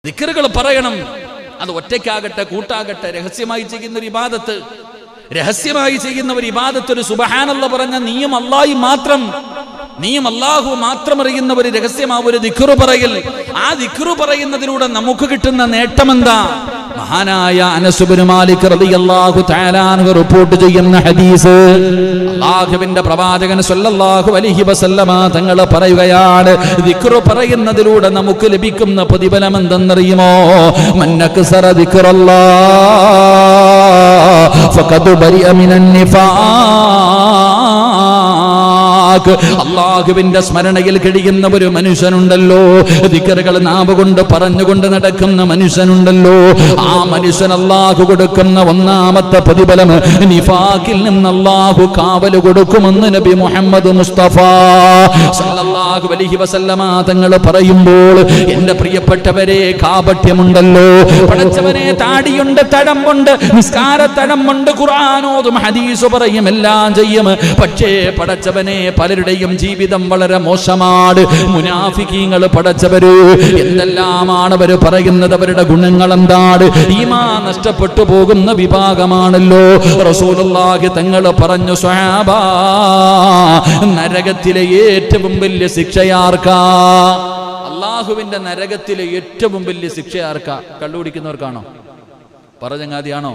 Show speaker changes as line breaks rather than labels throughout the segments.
ദിക്റുകൾ പറയണം. അത് ഒറ്റയ്ക്കാകട്ടെ കൂട്ടാകട്ടെ, രഹസ്യമായി ചെയ്യുന്ന ഒരു ഇബാദത്ത്, രഹസ്യമായി ചെയ്യുന്ന ഒരു ഇബാദത്ത്, ഒരു സുബ്ഹാനല്ലാഹ് പറഞ്ഞ നീയും അല്ലാഹു മാത്രം അറിയുന്ന ഒരു രഹസ്യമാ ഒരു ദിക്റ് പറയൽ. ആ ദിക്റ് പറയുന്നതിലൂടെ നമുക്ക് കിട്ടുന്ന നേട്ടമെന്താ? മഹാനായ അനസ് ഇബ്നു മാലിക് റളിയല്ലാഹു തആല അൻഹു റിപ്പോർട്ട് ചെയ്യുന്ന ഹദീസ്, അല്ലാഹുവിന്റെ പ്രവാചകൻ സ്വല്ലല്ലാഹു അലൈഹി വസല്ലമ തങ്ങൾ പറയുകയാണ്, ദിക്റ് പറയുന്നതിലൂടെ നമുക്ക് ലഭിക്കുന്ന പ്രതിഫലം എന്തെന്നറിയുമോ? മന്നക്സറ ദിക്റല്ലാഹ് ഫഖദ് ബരിഅ മിനൻ നിഫാഖ്. അല്ലാഹുവിന്റെ സ്മരണയിൽ കഴിയുന്ന ഒരു മനുഷ്യനുണ്ടല്ലോ, ദിക്റുകൾ നാവ് കൊണ്ട് പറഞ്ഞുകൊണ്ട് നടക്കുന്ന മനുഷ്യനുണ്ടല്ലോ, ആ മനുഷ്യൻ അല്ലാഹു കൊടുക്കുന്ന ഒന്നാമത്തെ പ്രതിഫലം നിഫാഖിൽ നിന്ന് അല്ലാഹു കാവൽ കൊടുക്കുമെന്ന് നബി മുഹമ്മദ് മുസ്തഫ സല്ലല്ലാഹു അലൈഹി വസല്ലമ തങ്ങൾ പറയുമ്പോൾ, എന്റെ പ്രിയപ്പെട്ടവരെ, കാപട്യമുണ്ടല്ലോ, പടച്ചവനെ, താടിയുണ്ട്, തഴമ്പുണ്ട്, നിസ്കാരത്തഴമ്പുണ്ട്, ഖുർആനോതും ഹദീസ് പറയും, എല്ലാം ചെയ്യും. പക്ഷേ പടച്ചവനെ, പലരുടെയും ജീവിതം വളരെ മോശമാണ്. മുനാഫിക്കീങ്ങൾ പടച്ചവര് എന്തെല്ലാമാണ് അവർ പറയുന്നത്, അവരുടെ ഗുണങ്ങൾ എന്താണ്? ഈമാൻ നഷ്ടപ്പെട്ടു പോകുന്ന വിഭാഗമാണല്ലോ. റസൂലുള്ളാഹി തങ്ങൾ പറഞ്ഞു, സ്വഹാബാ, നരകത്തിലെ ഏറ്റവും വലിയ ശിക്ഷയാർക്കാ? അല്ലാഹുവിന്റെ നരകത്തിലെ ഏറ്റവും വലിയ ശിക്ഷയാർക്കാ? കള്ളുകുടിക്കുന്നവർക്കാണോ? പറചങ്ങാതിയാണോ?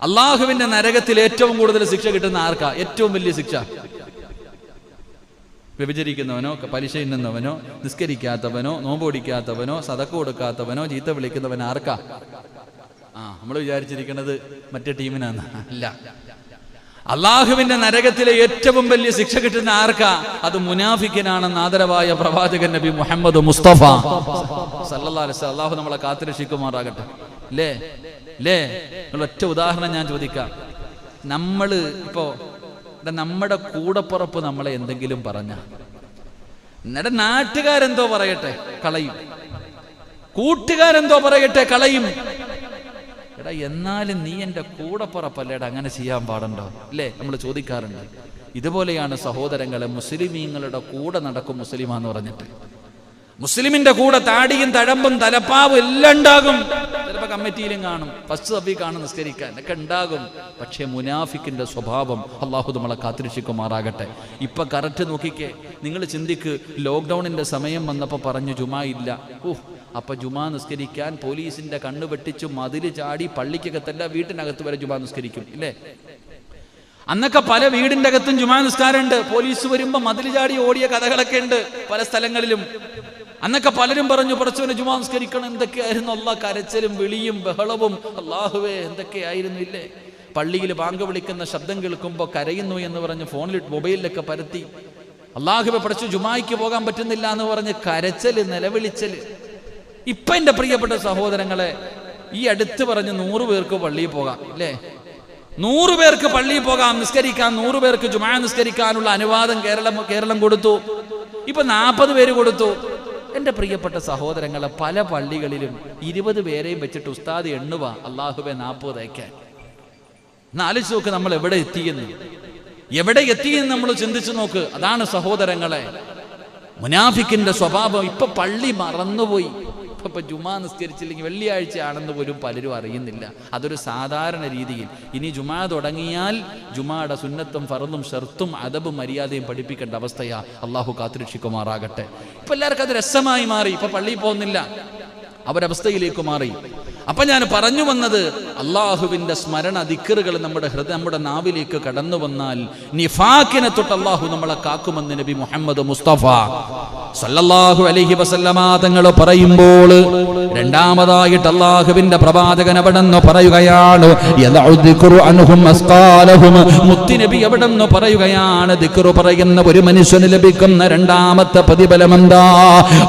അല്ലാഹുവിന്റെ നരകത്തിൽ ഏറ്റവും കൂടുതൽ ശിക്ഷ കിട്ടുന്ന ആർക്കാ? ഏറ്റവും വലിയ ശിക്ഷ വ്യഭിചരിക്കുന്നവനോ, പലിശ ഇന്നുന്നവനോ, നിസ്കരിക്കാത്തവനോ, നോമ്പ് ഓടിക്കാത്തവനോ, സദക്ക കൊടുക്കാത്തവനോ, ചീത്ത വിളിക്കുന്നവൻ ആർക്കാ? നമ്മൾ വിചാരിച്ചിരിക്കുന്നത് മറ്റേ ടീമിനാണ്. അല്ല, അല്ലാഹുവിന്റെ നരകത്തിലെ ഏറ്റവും വലിയ ശിക്ഷ കിട്ടുന്ന ആർക്കാ? അത് മുനാഫിക്കിനാണെന്ന് ആദരവായ പ്രവാചകൻ നബി മുഹമ്മദ് മുസ്തഫ സല്ലല്ലാഹു അലൈഹി വസല്ലം. അല്ലാഹു നമ്മളെ കാത്തുരക്ഷിക്കുമാറാകട്ടെ. അല്ലേ ഒറ്റ ഉദാഹരണം ഞാൻ ചോദിക്കാം. നമ്മള് ഇപ്പോ നമ്മുടെ കൂടപ്പുറപ്പ് നമ്മളെ എന്തെങ്കിലും പറഞ്ഞ, എന്നിട്ട് നാട്ടുകാരെന്തോ പറയട്ടെ കളയും, കൂട്ടുകാരെന്തോ പറയട്ടെ കളയും. എടാ, എന്നാലും നീ എൻ്റെ കൂടപ്പുറപ്പല്ലേടാ, അങ്ങനെ ചെയ്യാൻ പാടുണ്ടോ? അല്ലേ, നമ്മൾ ചോദിക്കാറുണ്ട്. ഇതുപോലെയാണ് സഹോദരങ്ങളെ, മുസ്ലിമീങ്ങളുടെ കൂടെ നടക്കും മുസ്ലിമാന്ന് പറഞ്ഞിട്ട്. മുസ്ലിമിന്റെ കൂടെ താടിയും തഴമ്പും തലപ്പാവും എല്ലാം ഉണ്ടാകും. ചിലപ്പോൾ കമ്മിറ്റിയിലും കാണും, ഫസ്റ്റ് സഭി കാണും, നിസ്കരിക്കാൻ ഒക്കെ ഉണ്ടാകും. പക്ഷേ മുനാഫിക്കിന്റെ സ്വഭാവം അല്ലാഹു നമ്മളെ കാത്തിരക്ഷിക്കുമാറാകട്ടെ. ഇപ്പൊ കറക്റ്റ് നോക്കിക്കേ, നിങ്ങൾ ചിന്തിക്ക്, ലോക്ക്ഡൌണിന്റെ സമയം വന്നപ്പോൾ പറഞ്ഞു ജുമാ ഇല്ല. അപ്പൊ ജുമാ നിസ്കരിക്കാൻ പോലീസിന്റെ കണ്ണ് വെട്ടിച്ചു മതില് ചാടി പള്ളിക്കകത്തല്ല വീട്ടിനകത്ത് വരെ ജുമാ നിസ്കരിക്കും, ഇല്ലേ? അന്നൊക്കെ പല വീടിന്റെ അകത്തും ജുമാ നിസ്കാരമുണ്ട്. പോലീസ് വരുമ്പോ മതില് ചാടി ഓടിയ കഥകളൊക്കെ ഉണ്ട് പല സ്ഥലങ്ങളിലും. അന്നൊക്കെ പലരും പറഞ്ഞു, പടച്ചവനെ ജുമാ നിസ്കരിക്കണം. എന്തൊക്കെയായിരുന്നു അല്ലാഹ്, കരച്ചിലും വിളിയും ബഹളവും, അല്ലാഹുവേ എന്തൊക്കെയായിരുന്നു, ഇല്ലേ? പള്ളിയിൽ ബാങ്ക് വിളിക്കുന്ന ശബ്ദം കേൾക്കുമ്പോൾ കരയുന്നു എന്ന് പറഞ്ഞ് ഫോണിൽ മൊബൈലിലൊക്കെ പരത്തി, അല്ലാഹുവേ പടച്ചു ജുമായ്ക്ക് പോകാൻ പറ്റുന്നില്ല എന്ന് പറഞ്ഞ് കരച്ചല്, നിലവിളിച്ചല്. ഇപ്പൊ എന്റെ പ്രിയപ്പെട്ട സഹോദരങ്ങളെ, ഈ അടുത്ത് പറഞ്ഞ് 100 പേർക്ക് പള്ളിയിൽ പോകാം, ഇല്ലേ? 100 പേർക്ക് പള്ളിയിൽ പോകാം, നിസ്കരിക്കാം. 100 പേർക്ക് ജുമാ നിസ്കരിക്കാനുള്ള അനുവാദം കേരളം കൊടുത്തു. ഇപ്പൊ 40 പേര് കൊടുത്തു. എന്റെ പ്രിയപ്പെട്ട സഹോദരങ്ങളെ, പല പള്ളികളിലും 20 പേരെയും വെച്ചിട്ട് ഉസ്താദ് എണ്ണുക, അല്ലാഹുവേ 40 തയ്ക്കാൻ. ആലോചിച്ച് നോക്ക്, നമ്മൾ എവിടെ എത്തിയെന്ന് നമ്മൾ ചിന്തിച്ചു നോക്ക്. അതാണ് സഹോദരങ്ങളെ മുനാഫിക്കിന്റെ സ്വഭാവം. ഇപ്പൊ പള്ളി മറന്നുപോയി. ഇപ്പൊ ജുമാ നിസ്കരിച്ചില്ലെങ്കിൽ വെള്ളിയാഴ്ച ആണെന്ന് പോലും പലരും അറിയുന്നില്ല. അതൊരു സാധാരണ രീതിയിൽ. ഇനി ജുമാ തുടങ്ങിയാൽ ജുമായുടെ സുന്നത്തും ഫർളും ഷർത്തും അദബും മര്യാദയും പഠിപ്പിക്കേണ്ട അവസ്ഥയാ. അല്ലാഹു കാത്തുരക്ഷിക്കുമാറാകട്ടെ. ഇപ്പൊ എല്ലാവർക്കും അത് രസമായി മാറി. ഇപ്പൊ പള്ളിയിൽ പോകുന്നില്ല, അവരവസ്ഥയിലേക്ക് മാറി. അപ്പൊ ഞാൻ പറഞ്ഞു വന്നത്, അള്ളാഹുവിന്റെ സ്മരണ, ദിക്റുകൾ നമ്മുടെ നാവിലേക്ക് കടന്നു വന്നാൽ നിഫാഖിനെ തൊട്ട് അള്ളാഹു നമ്മളെ കാക്കുമെന്ന് നബി മുഹമ്മദ് മുസ്തഫ സല്ലല്ലാഹു അലൈഹി വസല്ലമ തങ്ങൾ പറയുമ്പോൾ, രണ്ടാമതായിട്ട് അള്ളാഹുവിന്റെ പ്രവാചകൻ അവിടെന്ന് പറയുകയാണ്, മുത്തുനബി അവിടെന്ന് പറയുകയാണ്, ദിക്റ് പറയുന്ന ഒരു മനുഷ്യന് ലഭിക്കുന്ന രണ്ടാമത്തെ പ്രതിഫലം എന്താ?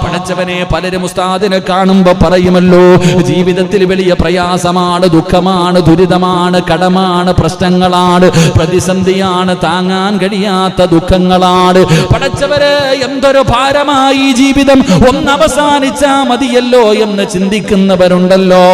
പടച്ചവനെ, പലരും ഉസ്താദിനെ കാണുമ്പോ പറയുമല്ലോ, ജീവിതത്തിൽ വലിയ പ്രയാസമാണ്, ദുഃഖമാണ്, ദുരിതമാണ്, കടമാണ്, പ്രശ്നങ്ങളാണ്, പ്രതിസന്ധിയാണ്, താങ്ങാൻ കഴിയാത്ത ദുഃഖങ്ങളാണ്. പടച്ചവരെ, എന്തൊരു ഭാരമായി ജീവിതം, ഒന്ന് അവസാനിച്ചാ മതിയല്ലോ എന്ന് ചിന്തിക്കുന്നവരുണ്ടല്ലോ.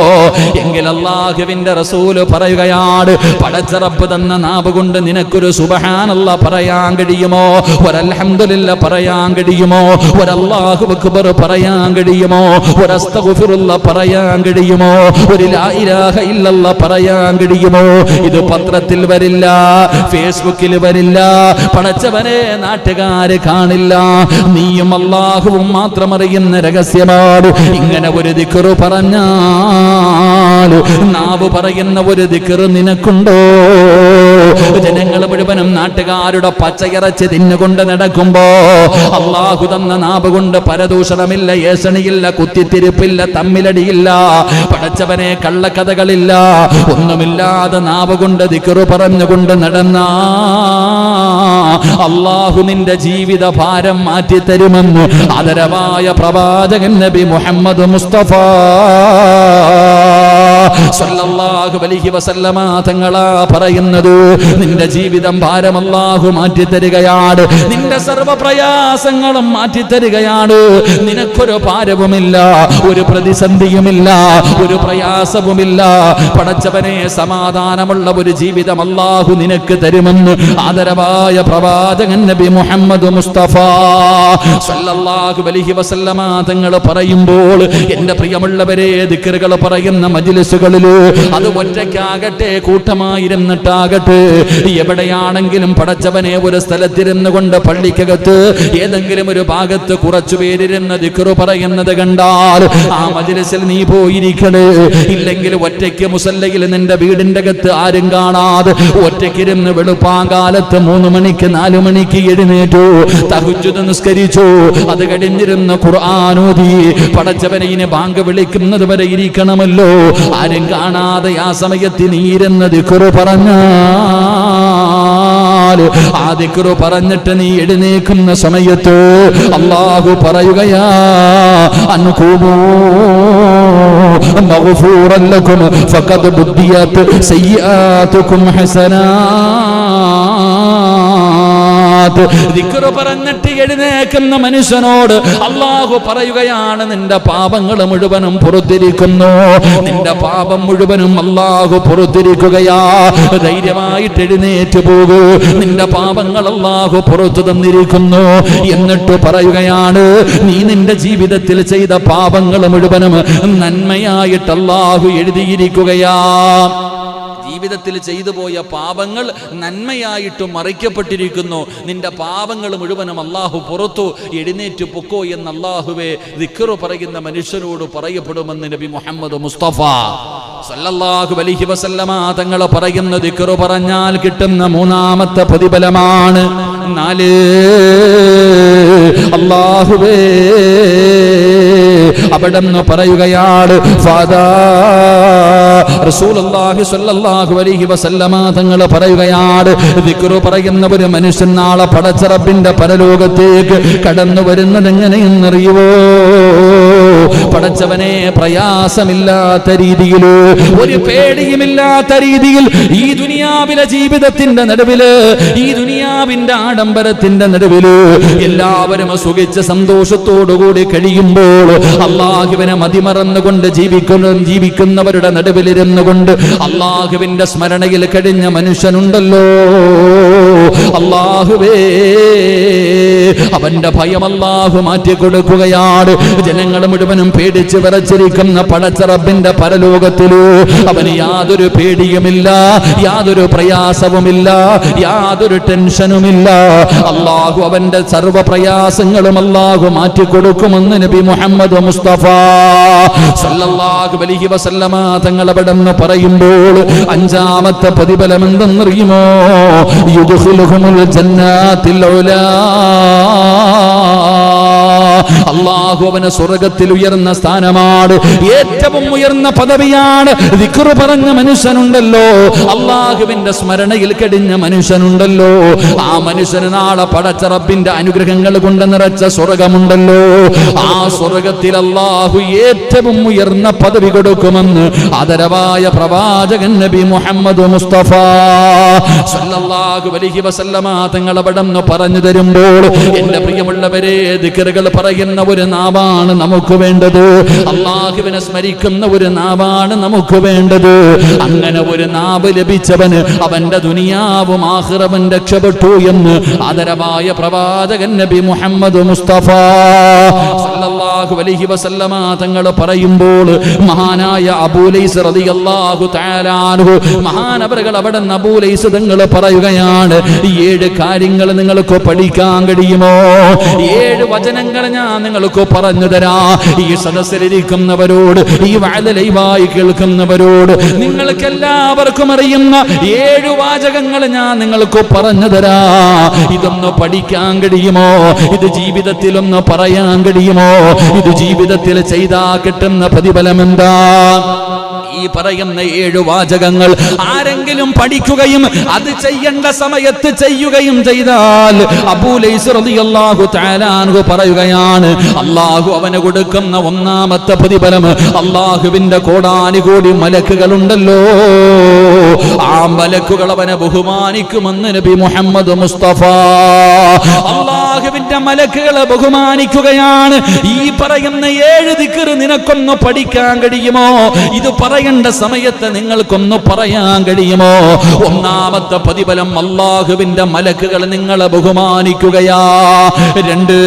എങ്കിൽ അല്ലാഹുവിന്റെ റസൂല് പറയുകയാണ്, പടച്ച റബ്ബ് തന്ന നാവ് കൊണ്ട് നിനക്കൊരു സുബ്ഹാനല്ലാഹ് പറയാൻ കഴിയുമോ? ഒരു അൽഹംദുലില്ലാഹ് പറയാൻ കഴിയുമോ? ഒരു അല്ലാഹു അക്ബർ പറയാൻ കഴിയുമോ? ഒരു അസ്തഗ്ഫിറുല്ലാഹ് പറയാൻ കഴിയുമോ? ഒരു ലാ ഇലാഹ ഇല്ലല്ലാഹ് പറയാൻ കഴിയുമോ? ഇത് പത്രത്തിൽ വരില്ല, ഫേസ്ബുക്കിൽ വരില്ല, പടച്ചവനെ നാട്ടുകാര് കാണില്ല. നീയും അല്ലാഹുവും മാത്രം അറിയുന്ന രഹസ്യമാണ്. ഇങ്ങനെ ഒരു ദിക്ർ പറഞ്ഞാൽ, നാവ് പറയുന്ന ഒരു ദിക്ർ നിനക്കുണ്ടോ? ജനങ്ങൾ മുഴുവനും നാട്ടുകാരുടെ പച്ചയിറച്ചി തിന്നുകൊണ്ട് നടക്കുമ്പോ അല്ലാഹു തന്ന നാവ് കൊണ്ട് പരദൂഷണമില്ല, ഏഷണിയില്ല, കുത്തിത്തിരിപ്പില്ല, തമ്മിലടിയില്ല, പടച്ചവനെ കള്ളക്കഥകളില്ല, ഒന്നുമില്ലാതെ നാവ് കൊണ്ട് ദിക്ർ പറഞ്ഞുകൊണ്ട് നടന്ന അല്ലാഹു നിന്റെ ജീവിത ഭാരം മാറ്റിത്തരുമെന്ന് ആദരവായ പ്രവാചകൻ നബി മുഹമ്മദ് മുസ്തഫ സല്ലല്ലാഹു അലൈഹി വസല്ലമ തങ്ങളാ പറയുന്നത്. നിന്റെ ജീവിതം ഭാരം അല്ലാഹു മാറ്റിത്തരികയാണ്, നിന്റെ സർവ്വ പ്രയാസങ്ങളും മാറ്റിത്തരികയാണ്. നിനക്കൊരു ഭാരവുമില്ല, ഒരു പ്രതിസന്ധിയുമില്ല, ഒരു പ്രയാസവുമില്ല. പടച്ചവനെ, സമാധാനമുള്ള ഒരു ജീവിതം അല്ലാഹു നിനക്ക് തരുമെന്ന് ആദരവായ പ്രവാചകൻ നബി മുഹമ്മദ് മുസ്തഫ സല്ലല്ലാഹു അലൈഹി വസല്ലമ തങ്ങൾ പറയുമ്പോൾ, എന്റെ പ്രിയമുള്ളവരെ, ദിക്റുകൾ പറയുന്ന മജ്ലിസുകളിൽ, അത് ഒറ്റയ്ക്കാകട്ടെ കൂട്ടമായിരുന്നിട്ടാകട്ടെ, എവിടെയാണെങ്കിലും പടച്ചവനെ ഒരു സ്ഥലത്തിരുന്നു കൊണ്ട് പള്ളിക്കകത്ത് ഏതെങ്കിലും ഒരു ഭാഗത്ത് കുറച്ചു പേരിരുന്ന് ദിക്റ് പറയുന്നത് കണ്ടാൽ ആ മജ്ലിസിൽ നീ പോയിരിക്കണേ. ഇല്ലെങ്കിൽ ഒറ്റയ്ക്ക് മുസല്ലയിൽ നിന്റെ വീടിന്റെ അകത്ത് ആരും കാണാതെ ഒറ്റയ്ക്കിരുന്ന് വെളുപ്പാങ്കാലത്ത് 3 മണിക്ക് 4 മണിക്ക് എഴുന്നേറ്റു, തഹജ്ജുദ് നിസ്കരിച്ചു, അത് കഴിഞ്ഞിരുന്ന് ഖുർആൻ ഓതി, പടച്ചവനെ ഇനി ബാങ്ക് വിളിക്കുന്നത് വരെ ഇരിക്കണമല്ലോ, ആരും കാണാതെ ആ സമയത്ത് നീ ഇരുന്ന് ദിക്റ് പറഞ്ഞാൽ, ആ ദിക്റ് പറഞ്ഞിട്ട് നീ എഴുന്നേക്കുന്ന സമയത്ത് അല്ലാഹു പറയുകയാ, അൻകുമൂ മഗ്ഫൂറൻ ലക്കും ഫഖദ് ബുദ്ദിയത് സയ്യിആതുകും ഹസനാത്. ദിക്റ് പറഞ്ഞിട്ട് എഴുന്നേക്കുന്ന മനുഷ്യനോട് അല്ലാഹു പറയുകയാണ്, നിന്റെ പാപങ്ങൾ മുഴുവനും പുറത്തിരിക്കുന്നു, നിന്റെ പാപം മുഴുവനും അല്ലാഹു പുറത്തിരിക്കുകയാ. ധൈര്യമായിട്ട് എഴുന്നേറ്റ് പോകൂ, നിന്റെ പാപങ്ങൾ അല്ലാഹു പുറത്തു തന്നിരിക്കുന്നു. എന്നിട്ട് പറയുകയാണ്, നീ നിന്റെ ജീവിതത്തിൽ ചെയ്ത പാപങ്ങൾ മുഴുവനും നന്മയായിട്ട് അല്ലാഹു എഴുതിയിരിക്കുകയാ. ജീവിതത്തിൽ ചെയ്തു പോയ പാപങ്ങൾ നന്മയായിട്ട് മറിക്കപ്പെട്ടിരിക്കുന്നു. നിന്റെ പാപങ്ങൾ മുഴുവനും അല്ലാഹു പുറത്തു എഴുന്നേറ്റ് പൊക്കോ എന്ന് അല്ലാഹുവേ ദിക്റ് പറയുന്ന മനുഷ്യനോട് പറയപ്പെടുമെന്ന് നബി മുഹമ്മദ് മുസ്തഫ സല്ലല്ലാഹു അലൈഹി വസല്ലമ തങ്ങൾ പറയുന്ന ദിക്റ് പറഞ്ഞാൽ കിട്ടുന്ന 3ാമത്തെ പ്രതിഫലമാണ് 4. അല്ലാഹുവേ അവിടെന്ന് പറയുകയാണ്, റസൂലുള്ളാഹി സ്വല്ലല്ലാഹു അലൈഹി വസല്ലമ തങ്ങൾ പറയുകയാണ്, ദിക്റ് പറയുന്ന ഒരു മനുഷ്യൻ നാളെ പടച്ച റബ്ബിന്റെ പരലോകത്തേക്ക് കടന്നു വരുന്നത് എങ്ങനെയെന്നറിയുവോ? പടച്ചവനെ, പ്രയാസമില്ലാത്ത രീതിയിൽ, ഒരു പേടിയുമില്ലാത്ത രീതിയിൽ, ഈ ദുനിയാവിലെ ജീവിതത്തിന്റെ നടുവില്, ഈ ദുനിയാവിന്റെ ആഡംബരത്തിന്റെ നടുവില് എല്ലാവരും സുഖിച്ച് സന്തോഷത്തോടുകൂടി കഴിയുമ്പോൾ അല്ലാഹുവിനെ മതിമറന്നുകൊണ്ട് ജീവിക്കുന്നവരുടെ നടുവിലിരുന്നു കൊണ്ട് അല്ലാഹുവിന്റെ സ്മരണയിൽ കഴിഞ്ഞ മനുഷ്യനുണ്ടല്ലോ, അല്ലാഹുവേ അവന്റെ ഭയം അല്ലാഹു മാറ്റിക്കൊടുക്കുകയാണ്. ജനങ്ങൾ മുഴുവനും പേടിച്ച് വിറച്ചിരിക്കുന്ന പടച്ച റബ്ബിന്റെ പരലോകത്തില് അവന് യാതൊരു പേടിയുമില്ല, യാതൊരു പ്രയാസവുമില്ല, യാതൊരു ടെൻഷനുമില്ല. അല്ലാഹു അവന്റെ സർവ്വ പ്രയാസങ്ങളും അല്ലാഹു മാറ്റിക്കൊടുക്കുമെന്ന് നബി മുഹമ്മദ് മുസ്തഫ സല്ലല്ലാഹു അലൈഹി വസല്ലമ തങ്ങൾ അവിടെന്ന് പറയുമ്പോൾ 5ാമത്തെ പ്രതിഫലം എന്തെന്നറിയുമോ? യുദ്ഖിലുഹുൽ ജന്നാത്തിൽ ഉലാ. അല്ലാഹു അവന് സ്വർഗ്ഗത്തിൽ ഉയർന്ന സ്ഥാനമാണ്, ഏറ്റവും ഉയർന്ന പദവിയാണ്. ദിക്ർ പറഞ്ഞ മനുഷ്യനുണ്ടല്ലോ, അല്ലാഹുവിന്റെ സ്മരണയിൽ കഴിഞ്ഞ മനുഷ്യനുണ്ടല്ലോ, ആ മനുഷ്യന് നാളെ പടച്ച റബ്ബിന്റെ അനുഗ്രഹങ്ങൾ കൊണ്ട് നിറച്ച സ്വർഗ്ഗമുണ്ടല്ലോ. ആ സ്വർഗ്ഗത്തിൽ അല്ലാഹു ഏറ്റവും ഉയർന്ന പദവി കൊടുക്കുമെന്ന് ആദരവായ പ്രവാചകൻ നബി മുഹമ്മദ് മുസ്തഫ സല്ലല്ലാഹു അലൈഹി വസല്ലമ തങ്ങൾ അവിടുന്ന് പറഞ്ഞു തരുമ്പോൾ, എന്റെ പ്രിയമുള്ളവരെ, ദിക്റുകൾ പറയുന്ന ഒരു നാവാണ് നമുക്ക് വേണ്ടത്. അല്ലാഹുവിനെ സ്മരിക്കുന്ന ഒരു നാവാണ് നമുക്ക് വേണ്ടത്. അങ്ങനെ ഒരു നാവ് ലഭിച്ചവന് അവന്റെ ദുനിയാവും ആഖിറവും രക്ഷപ്പെട്ടു എന്ന് ആദരവായ പ്രവാചകൻ നബി മുഹമ്മദ് മുസ്തഫ സല്ലല്ലാഹു അലൈഹി വസല്ലമ തങ്ങൾ പറയുമ്പോൾ, മഹാനായ അബൂ ലൈസ് റളിയല്ലാഹു തആല അൻഹു മഹാനവറുകൾ അവിടെ അബൂ ലൈസ് തങ്ങൾ പറയുകയാണ്, 7 കാര്യങ്ങൾ നിങ്ങൾക്ക് പഠിക്കാൻ കഴിയുമോ? 7 വചനങ്ങൾ ഞാൻ നിങ്ങൾക്ക് പറഞ്ഞു തരാം. ഈ സദസ്സിലിരിക്കുന്നവരോട്, ഈ വഅദ് ലൈവായി കേൾക്കുന്നവരോട്, നിങ്ങൾക്ക് എല്ലാവർക്കും അറിയുന്ന 7 വാചകങ്ങൾ ഞാൻ നിങ്ങൾക്ക് പറഞ്ഞു തരാം. ഇതൊന്ന് പഠിക്കാൻ കഴിയുമോ? ഇത് ജീവിതത്തിലൊന്ന് പറയാൻ കഴിയുമോ? ഇത് ജീവിതത്തിൽ ചെയ്താ കിട്ടുന്ന പ്രതിഫലം എന്താ? ഈ പറയുന്ന 7 വാചകങ്ങൾ ആരെങ്കിലും പഠിക്കുകയും അത് ചെയ്യേണ്ട സമയത്ത് ചെയ്യുകയും ചെയ്താൽ അബൂ ലൈസ് റളിയല്ലാഹു തആല അൻഹു പറയുകയാണ്, അല്ലാഹു അവന് കൊടുക്കുന്ന ഒന്നാമത്തെ പ്രതിഫലം, അല്ലാഹുവിന്റെ കോടാനുകോടി മലക്കുകളുണ്ടല്ലോ, ആ മലക്കുകൾ അവനെ ബഹുമാനിക്കുമെന്ന് നബി മുഹമ്മദ് മുസ്തഫ. അല്ലാഹുവിന്റെ മലക്കുകളെ ബഹുമാനിക്കുകയാണ്. ഈ പറയുന്ന 7 ദിക്ർ നിനക്കൊന്ന് പഠിക്കാൻ കഴിയുമോ? ഇത് പറയേണ്ട സമയത്ത് നിങ്ങൾക്കൊന്ന് പറയാൻ കഴിയുമോ? ഒന്നാമത്തെ പ്രതിഫലം, അല്ലാഹുവിന്റെ മലക്കുകൾ നിങ്ങളെ ബഹുമാനിക്കുകയാ. 2,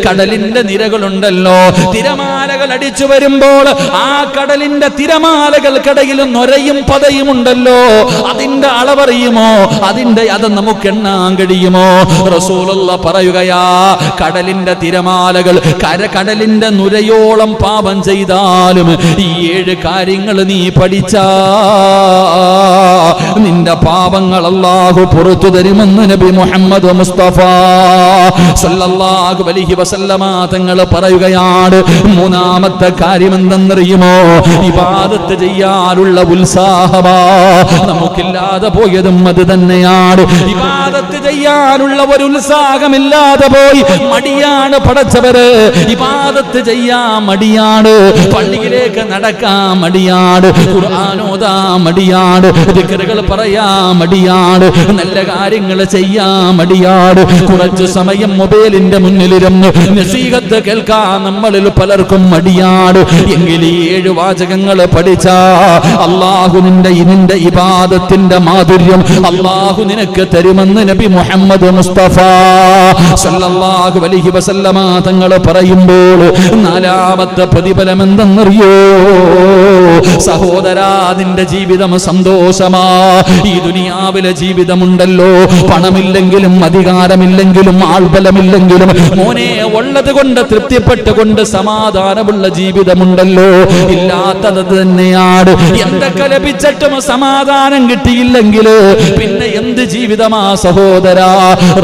കടലിന്റെ നിരകളുണ്ടല്ലോ, തിരമാലകൾ അടിച്ചു വരുമ്പോൾ ആ കടലിന്റെ തിരമാലകൾക്കിടയിൽ നൊരയും പതയും ഉണ്ടല്ലോ, അതിന്റെ അളവറിയുമോ? അത് നമുക്ക് എണ്ണാൻ കഴിയുമോ? റസൂലുള്ള പറയുകയാ, കടലിന്റെ തിരമാലകൾ കടലിന്റെ നുരയോളം പാപം ചെയ്താലും ഈ 7 കാര്യങ്ങൾ നീ പഠിച്ചാ നിന്റെ പാപങ്ങൾ അല്ലാഹു പുറത്തു തരുമെന്ന് നബി മുഹമ്മദ് മുസ്തഫ സല്ലല്ലാഹു അലൈഹി വസല്ലമ തങ്ങൾ പറയുകയാണ്. മൂന്നാമത്തെ കാര്യം എന്തെന്നറിയുമോ? ഇബാദത്ത് ചെയ്യാനുള്ള ഉത്സാഹമാ. നമുക്കില്ലാതെ പോയതും അത് തന്നെയാണ്. ഇബാദത്ത് ചെയ്യാനുള്ള ഒരു ഉത്സാഹമില്ലാതെ പോയി മടിയാണ് പടച്ചവര്. ഇബാദത്ത് ചെയ്യാൻ മടിയാണ്, പള്ളിയിലേക്ക് നടക്കാൻ മടിയാണ്, ഖുർആൻ ഓതാൻ മടിയാണ്, ദിക്റുകൾ പറയാൻ മടിയാണ്, നല്ല കാര്യങ്ങൾ ചെയ്യാൻ മടിയാണ്. കുറച്ചു സമയം മൊബൈലിന്റെ മുന്നിലിരുന്ന് നസീഹത്ത് കേൾക്കാൻ നമ്മളിൽ പലർക്കും മടിയാണ്. എങ്കിൽ 7 വാചകങ്ങൾ പഠിച്ചാ അല്ലാഹു നിന്റെ ഇബാദത്തിന്റെ മാധുര്യം അല്ലാഹു നിനക്ക് തരുമെന്ന് നബി മുഹമ്മദ് മുസ്തഫ സല്ലല്ലാഹു അലൈഹി വസല്ലമ തങ്ങൾ പറയുമ്പോൾ, നാലാമത്തെ പ്രതിഫലം എന്തെന്നറിയോ? സഹോദരാ, നിന്റെ ജീവിതം സന്തോഷമാ. ഈ ദുനിയാവിലെ ജീവിതമുണ്ടല്ലോ, പണമില്ലെങ്കിലും അധികാരമില്ലെങ്കിലും ആൾബലമില്ലെങ്കിലും മോനെ ഉള്ളത് കൊണ്ട് തൃപ്തിപ്പെട്ടുകൊണ്ട് സമാധാനമുള്ള ജീവിതമുണ്ടല്ലോ, ഇല്ലാത്തത് തന്നെയാണ്. എന്തൊക്കെ ലഭിച്ചിട്ടും സമാധാനം കിട്ടിയില്ലെങ്കിൽ പിന്നെ എന്ത് ജീവിതമാ സഹോദരാ?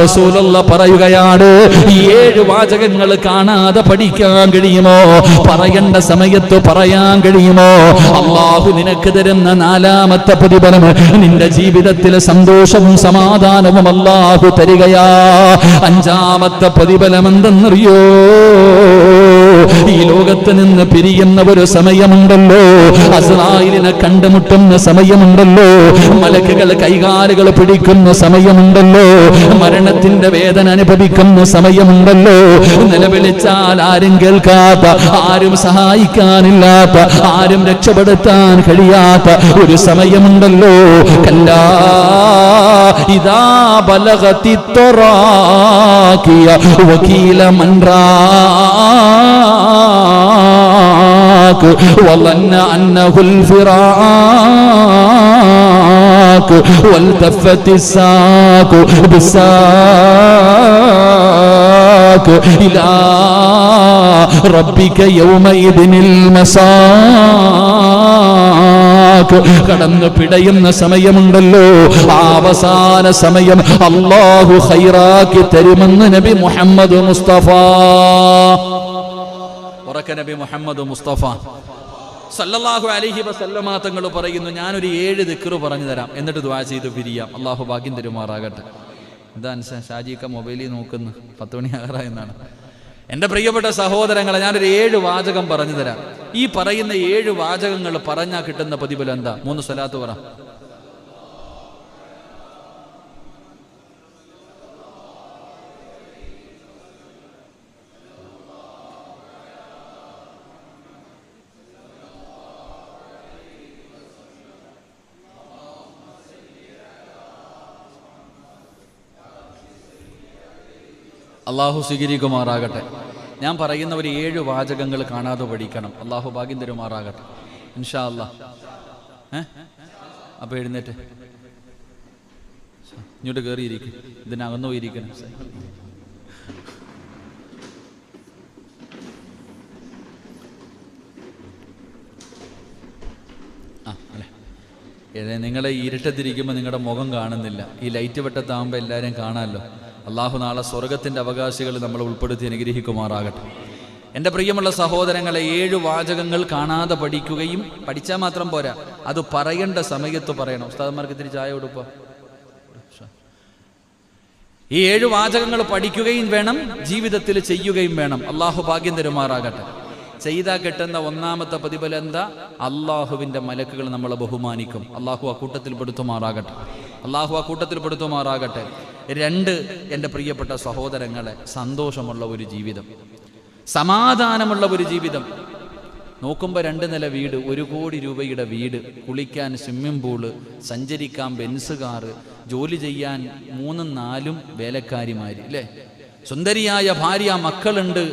റസൂലുള്ള പറയുകയാണ്, ഈ 7 വാചകങ്ങൾ കാണാതെ പഠിക്കാൻ കഴിയുമോ? പറയേണ്ട സമയത്ത് പറയാൻ കഴിയുമോ? അല്ലാഹു നിനക്ക് തരുന്ന നാലാമത്തെ പ്രതിഫലം, നിന്റെ ജീവിതത്തിൽ സന്തോഷവും സമാധാനവും അല്ലാഹു തരികയാ. അഞ്ചാമത്തെ പ്രതിഫലം എന്തെന്നറിയോ? ഈ ലോകത്ത് നിന്ന് പിരിയുന്ന ഒരു സമയമുണ്ടല്ലോ, അസ്റായിലിനെ കണ്ടുമുട്ടുന്ന സമയമുണ്ടല്ലോ, മലക്കുകൾ കൈകാലുകൾ പിടിക്കുന്ന സമയമുണ്ടല്ലോ, മരണത്തിന്റെ വേദന അനുഭവിക്കുന്ന സമയമുണ്ടല്ലോ, നിലവിളിച്ചാൽ ആരും കേൾക്കാത്ത, ആരും സഹായിക്കാനില്ലാത്ത, ആരും രക്ഷപ്പെടുത്താൻ കഴിയാത്ത ഒരു സമയമുണ്ടല്ലോ. കല്ലാ ഇദാ ബലഗതി തറാഖിയ വകീല മൻ റാഖ് വളന്ന അന്നഹുൽ ഫിറാഖ് വൽതഫത്തി സാഖു ബിസാഖ് ഇലാ റബ്ബിക യൗമഇദിനിൽ മസാഖ് ഹാക്ക് കടന്നു പിടയുന്ന സമയമുണ്ടല്ലോ, ആ അവസാന സമയം അല്ലാഹു ഖൈറാക്കി തരുമെന്ന് നബി മുഹമ്മദ് മുസ്തഫ. ഉറക്ക നബി മുഹമ്മദ് മുസ്തഫ സല്ലല്ലാഹു അലൈഹി വസല്ലമ തങ്ങൾ പറയുന്നു, ഞാനൊരു 7 ദിക്റ് പറഞ്ഞു തരാം, എന്നിട്ട് ദുആ ചെയ്ത് പിരിയാം. അള്ളാഹു ഭാഗ്യം തരുമാറാകട്ടെ. എന്താ ഷാജിക്ക മൊബൈലിൽ നോക്കുന്നു, 10 മണി ആറായെന്നാണ്. എൻ്റെ പ്രിയപ്പെട്ട സഹോദരങ്ങളെ, ഞാനൊരു 7 വാചകം പറഞ്ഞു തരാം. ഈ പറയുന്ന 7 വാചകങ്ങൾ പറഞ്ഞാൽ കിട്ടുന്ന പ്രതിഫലം എന്താ? 3 സ്വലാത്ത് പറ. അള്ളാഹു സ്വീകരിക്കുമാറാകട്ടെ. ഞാൻ പറയുന്ന ഒരു 7 വാചകങ്ങൾ കാണാതെ പഠിക്കണം. അള്ളാഹു ഭാഗ്യം തരുമാറാകട്ടെ ഇൻഷാ അല്ലാ. അപ്പോൾ എഴുന്നേറ്റ് ഇങ്ങോട്ട് കയറിയിരിക്കും, ഇതിനകന്നു പോയിരിക്കണം. അല്ലേ, നിങ്ങളെ ഇരുട്ടത്തിരിക്കുമ്പോൾ നിങ്ങളുടെ മുഖം കാണുന്നില്ല, ഈ ലൈറ്റ് വെട്ടത്താകുമ്പോൾ എല്ലാവരും കാണാമല്ലോ. അള്ളാഹു നാളെ സ്വർഗത്തിൻ്റെ അവകാശികൾ നമ്മളെ ഉൾപ്പെടുത്തി അനുഗ്രഹിക്കുമാറാകട്ടെ. എൻ്റെ പ്രിയമുള്ള സഹോദരങ്ങളെ, 7 വാചകങ്ങൾ കാണാതെ പഠിക്കുകയും, പഠിച്ചാൽ മാത്രം പോരാ, അത് പറയേണ്ട സമയത്ത് പറയണം. ഉസ്താദന്മാർക്ക് ഇത്തിരി ചായ കൊടുക്കുക. ഈ 7 വാചകങ്ങൾ പഠിക്കുകയും വേണം, ജീവിതത്തിൽ ചെയ്യുകയും വേണം. അള്ളാഹു ഭാഗ്യം തരുമാറാകട്ടെ. ചെയ്താൽ കിട്ടുന്ന ഒന്നാമത്തെ പ്രതിഫലം എന്താ? അള്ളാഹുവിൻ്റെ മലക്കുകൾ നമ്മളെ ബഹുമാനിക്കും. അള്ളാഹു ആ കൂട്ടത്തിൽ പെടുത്തുമാറാകട്ടെ. അള്ളാഹു ആ കൂട്ടത്തിൽ പെടുത്തുമാറാകട്ടെ. 2, എൻ്റെ പ്രിയപ്പെട്ട സഹോദരങ്ങളെ, സന്തോഷമുള്ള ഒരു ജീവിതം, സമാധാനമുള്ള ഒരു ജീവിതം. നോക്കുമ്പോൾ 2 നില വീട്, 1 കോടി രൂപയുടെ വീട്, കുളിക്കാൻ സ്വിമ്മിംഗ് പൂള്, സഞ്ചരിക്കാൻ ബെൻസ് കാറ്, ജോലി ചെയ്യാൻ 3, 4 വേലക്കാരിമാർ, അല്ലേ, സുന്ദരിയായ ഭാര്യ, മക്കളുണ്ട്,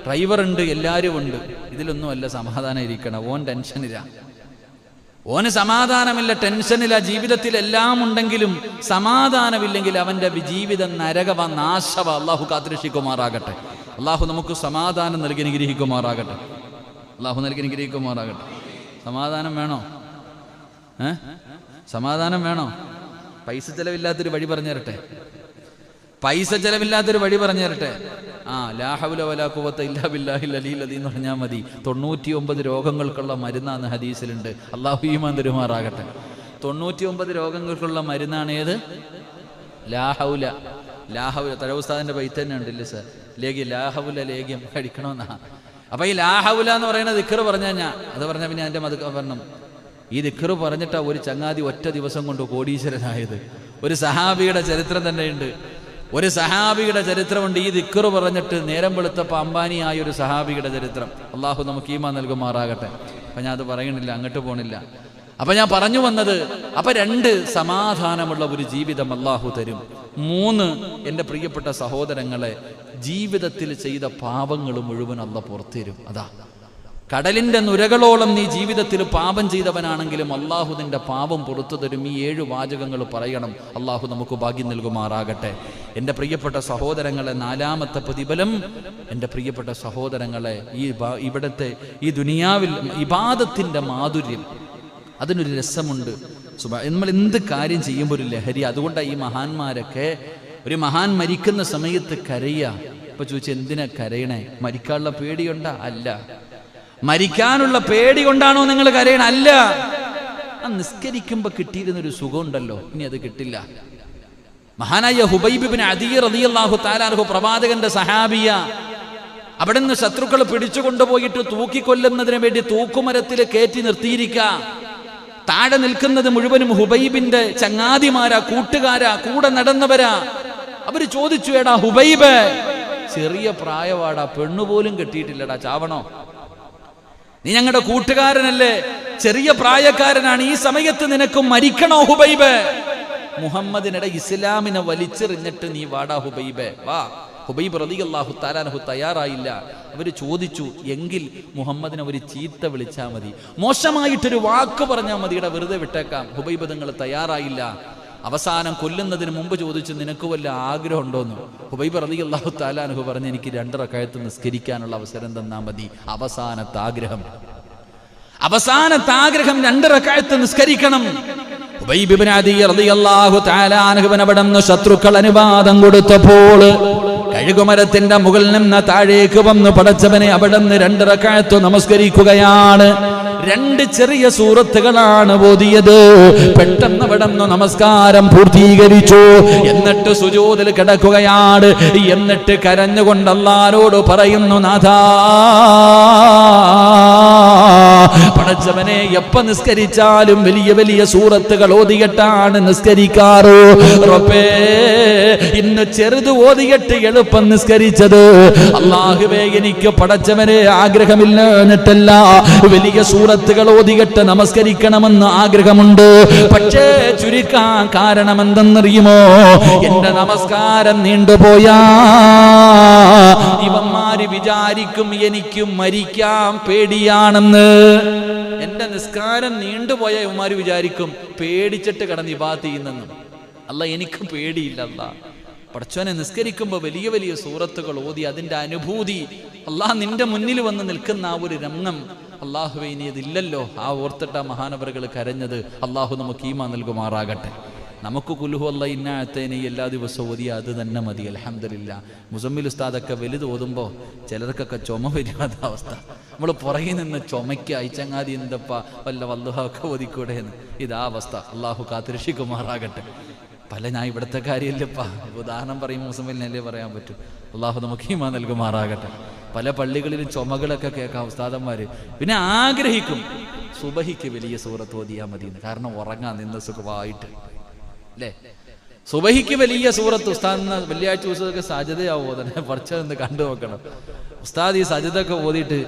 ഡ്രൈവറുണ്ട്, എല്ലാവരും ഉണ്ട്. ഇതിലൊന്നും അല്ല സമാധാനം ഇരിക്കണം. ഓൻ ടെൻഷനില്ല, ഓന് സമാധാനമില്ല, ടെൻഷനില്ല. ജീവിതത്തിൽ എല്ലാം ഉണ്ടെങ്കിലും സമാധാനമില്ലെങ്കിൽ അവൻ്റെ ജീവിതം നരകവ, നാശവ. അള്ളാഹു കാത്തുരക്ഷിക്കുമാറാകട്ടെ. അള്ളാഹു നമുക്ക് സമാധാനം നൽകി അനുഗ്രഹിക്കുമാറാകട്ടെ. അള്ളാഹു നൽകി അനുഗ്രഹിക്കുമാറാകട്ടെ. സമാധാനം വേണോ? സമാധാനം വേണോ? പൈസ ചെലവില്ലാത്തൊരു വഴി പറഞ്ഞു തരട്ടെ. പൈസ ചെലവില്ലാത്തൊരു വഴി പറഞ്ഞു തരട്ടെ. ലാ ഹൗല വലാ ഖുവത ഇല്ലാ ബില്ലാഹിൽ അലിയിൽ അദീം എന്ന് പറഞ്ഞാൽ മതി. 99 രോഗങ്ങൾക്കുള്ള മരുന്നാണ് ഹദീസിലുണ്ട്. അള്ളാഹു ഈമാൻ തരുമാറാകട്ടെ. 99 രോഗങ്ങൾക്കുള്ള മരുന്നാണ് ഏത്? ലാ ഹൗല. ലാ ഹൗല തഴവുസ്താദിൻ്റെ ബൈത്ത് തന്നെ ഉണ്ടല്ലേ സാർ, ലേഖ്യം, ലാ ഹൗല ലേഖ്യം കഴിക്കണമെന്നാ. അപ്പം ഈ ലാ ഹൗല എന്ന് പറയുന്ന ദിക്റ് പറഞ്ഞാൽ അത് പറഞ്ഞാൽ പിന്നെ എൻ്റെ മതകരണം. ഈ ദിക്റ് പറഞ്ഞിട്ടാ ഒരു ചങ്ങാതി ഒറ്റ ദിവസം കൊണ്ട് കോടീശ്വരനായത്. ഒരു സഹാബിയുടെ ചരിത്രം തന്നെയുണ്ട്. ഒരു സഹാബിയുടെ ചരിത്രമുണ്ട്. ഈ ദിക്റ് പറഞ്ഞിട്ട് നേരം വെളുത്തപ്പോൾ അംബാനിയായ ഒരു സഹാബിയുടെ ചരിത്രം. അള്ളാഹു നമുക്ക് ഈമാൻ നൽകുമാറാകട്ടെ. അപ്പം ഞാൻ അത് പറയണില്ല, അങ്ങോട്ട് പോണില്ല. അപ്പം ഞാൻ പറഞ്ഞു വന്നത്, അപ്പം 2 സമാധാനമുള്ള ഒരു ജീവിതം അള്ളാഹു തരും. 3, എൻ്റെ പ്രിയപ്പെട്ട സഹോദരങ്ങളെ, ജീവിതത്തിൽ ചെയ്ത പാപങ്ങൾ മുഴുവൻ അള്ളാഹു പുറത്തുതരും. അതാ, കടലിൻ്റെ നുരകളോളം നീ ജീവിതത്തിൽ പാപം ചെയ്തവനാണെങ്കിലും അള്ളാഹു നിന്റെ പാപം പുറത്തു തരും. ഈ 7 വാചകങ്ങൾ പറയണം. അള്ളാഹു നമുക്ക് ഭാഗ്യം നൽകുമാറാകട്ടെ. എൻ്റെ പ്രിയപ്പെട്ട സഹോദരങ്ങളെ, 4ാമത്തെ പ്രതിഫലം, എൻ്റെ പ്രിയപ്പെട്ട സഹോദരങ്ങളെ, ഇവിടുത്തെ ഈ ദുനിയാവിൽ ഇബാദത്തിൻ്റെ മാധുര്യം, അതിനൊരു രസമുണ്ട്. നമ്മൾ എന്ത് കാര്യം ചെയ്യുമ്പോൾ ഒരു ലഹരി. അതുകൊണ്ടാണ് ഈ മഹാന്മാരൊക്കെ, ഒരു മഹാൻ മരിക്കുന്ന സമയത്ത് കരയുക. ഇപ്പൊ ചോദിച്ചാൽ എന്തിനാ കരയണേ? മരിക്കാനുള്ള പേടിയുണ്ടാ? അല്ല. മരിക്കാനുള്ള പേടി കൊണ്ടാണോ നിങ്ങൾ കരയണ? അല്ല. നിസ്കരിക്കുമ്പോ കിട്ടിയിരുന്നൊരു സുഖമുണ്ടല്ലോ, ഇനി അത് കിട്ടില്ല. മഹാനായ ഹുബൈബ് ഇബ്നു അദീ റളിയല്ലാഹു തആല അൻഹു പ്രവാചകന്റെ സഹാബിയ. അവിടുന്ന് ശത്രുക്കൾ പിടിച്ചു കൊണ്ടുപോയിട്ട് തൂക്കിക്കൊല്ലുന്നതിന് വേണ്ടി തൂക്കുമരത്തിൽ കയറ്റി നിർത്തിയിരിക്കുക. താഴെ നിൽക്കുന്നത് മുഴുവനും ഹുബൈബിന്റെ ചങ്ങാതിമാരാ, കൂട്ടുകാരാ, കൂടെ നടന്നവരാ. അവര് ചോദിച്ചു, എടാ ഹുബൈബ്, ചെറിയ പ്രായവാടാ, പെണ്ണുപോലും കെട്ടിയിട്ടില്ലടാ, ചാവണോ? നീ ഞങ്ങളുടെ കൂട്ടുകാരനല്ലേ, ചെറിയ പ്രായക്കാരനാണ്, ഈ സമയത്ത് നിനക്ക് മരിക്കണോ ഹുബൈബ്? മുഹമ്മദിനിടെ ഇസ്ലാമിനെ വലിച്ചെറിഞ്ഞിട്ട് നീ വാടാ ഹുബൈബ്, വാ. ഹുബൈബ് റളിയല്ലാഹു തആല അൻഹു തയ്യാറായില്ല. അവർ ചോദിച്ചു, എങ്കിൽ മുഹമ്മദിനെ ഒരു ചീത്ത വിളിച്ചാൽ മതി, മോശമായിട്ടൊരു വാക്ക് പറഞ്ഞാൽ മതി, ഇവിടെ വെറുതെ വിട്ടേക്കാം. ഹുബൈബ് നിങ്ങൾ തയ്യാറായില്ല. അവസാനം കൊല്ലുന്നതിന് മുമ്പ് ചോദിച്ചു, നിനക്ക് വല്ല ആഗ്രഹം ഉണ്ടോന്ന്? ഹുബൈബ് റളിയല്ലാഹു തആല അൻഹു പറഞ്ഞു, എനിക്ക് 2 റക്അത്ത് നിസ്കരിക്കാനുള്ള അവസരം തന്നാൽ മതി, അവസാനത്തെ ആഗ്രഹം. അവസാനത്തെ ആഗ്രഹം 2 റക്അത്ത് നിസ്കരിക്കണം. ഉബൈ ഇബ്നു അദി റളിയല്ലാഹു തആല അൻഹുവിന് അവിടുന്ന് ശത്രുക്കൾ അനുവാദം കൊടുത്തപ്പോൾ കഴുകുമരത്തിന്റെ മുകളിൽ നിന്ന് താഴേക്ക് വന്ന് പടച്ചവനെ അവിടുന്ന് 2 റക്അത്ത് നമസ്കരിക്കുകയാണ്. 2 ചെറിയ സൂറത്തുകളാണ് ഓതിയത്. പെട്ടെന്ന് അവിടുന്ന് നമസ്കാരം പൂർത്തീകരിച്ചു. എന്നിട്ട് സുജൂദിൽ കിടക്കുകയാണ്. എന്നിട്ട് കരഞ്ഞുകൊണ്ട് അല്ലാഹുവോട് പറയുന്നു, നാഥാ, പടച്ചവനെ എപ്പ നിസ്കരിച്ചാലും വലിയ വലിയ സൂറത്തുകൾ ഓതിയിട്ടാണ് നിസ്കരിക്കാറ്. റബ്ബേ, ഇന്ന് ചെറുത് ഓതിയിട്ട് എളുപ്പം നിസ്കരിച്ചത്. അല്ലാഹുവേ, എനിക്ക് പടച്ചവനെ ആഗ്രഹമില്ല എന്നിട്ടല്ല, വലിയ സൂറത്തുകൾ ഓതിയിട്ട് നമസ്കരിക്കണമെന്ന് ആഗ്രഹമുണ്ട്. പക്ഷേ ചുരുക്കാൻ കാരണം എന്തെന്നറിയുമോ? എന്റെ നമസ്കാരം നീണ്ടുപോയാ ഇവന്മാര് വിചാരിക്കും എനിക്ക് മരിക്കാൻ പേടിയാണെന്ന്. എന്റെ നിസ്കാരം നീണ്ടുപോയ ഇവന്മാര് വിചാരിക്കും പേടിച്ചിട്ട് കിടന്ന് ഇബാദത്ത് ചെയ്യുന്നെന്നും. അല്ല, എനിക്ക് പേടിയില്ല. അല്ല, പടച്ചോനെ നിസ്കരിക്കുമ്പോൾ വലിയ വലിയ സൂറത്തുകൾ ഓതി അതിന്റെ അനുഭൂതി, അല്ലാഹ് നിന്റെ മുന്നിൽ വന്ന് നിൽക്കുന്ന ആ ഒരു രംഗം, അല്ലാഹുവേ ഇനി അതില്ലല്ലോ. ആ ഓർത്തിട്ട മഹാനവറുകൾ കരഞ്ഞത്. അല്ലാഹു നമുക്ക് ഈമാൻ നൽകുമാറാകട്ടെ. നമുക്ക് കുൽഹു അല്ലാഹ് ഇന്നാ അഅ്തൈനി എല്ലാ ദിവസവും ഓതിയ അത് തന്നെ മതി. അൽഹംദുലില്ലാഹ്. മുസമ്മിൽ ഉസ്താദൊക്കെ വലുത് ഓതുമ്പോൾ ചിലർക്കൊക്കെ ചുമ വരാത്ത അവസ്ഥ. നമ്മൾ പുറകിൽ നിന്ന് ചുമയ്ക്ക് അയച്ചങ്ങാതി എന്തപ്പ വല്ല വല്ലുഹൊക്കെ ഓതിക്കൂടെ എന്ന്. ഇതാ അവസ്ഥ. അല്ലാഹു കാത്തിരക്ഷിക്കുമാറാകട്ടെ. ഞാൻ ഇവിടുത്തെ കാര്യമില്ലപ്പാ, ഉദാഹരണം പറയുമ്പോൾ മുസമ്മിലിനല്ലേ പറയാൻ പറ്റും. അല്ലാഹു നമുക്ക് ഈമാൻ നൽകുമാറാകട്ടെ. പല പള്ളികളിലും ചുമകളൊക്കെ കേൾക്കാം ഉസ്താദന്മാര്. പിന്നെ ആഗ്രഹിക്കും സുബഹിക്ക് വലിയ സൂറത്ത് ഓതിയാൽ മതി, കാരണം ഉറങ്ങാൻ നിന്ന് സുഖമായിട്ട് അല്ലേ. സുബഹിക്ക് വലിയ സൂറത്ത് ഉസ്താദ് വെള്ളിയാഴ്ച ദിവസമൊക്കെ സജദയാവോ തന്നെ പറിച്ചതെന്ന് കണ്ടു നോക്കണം. ഉസ്താദ് ഈ സജദൊക്കെ ഓതിയിട്ട്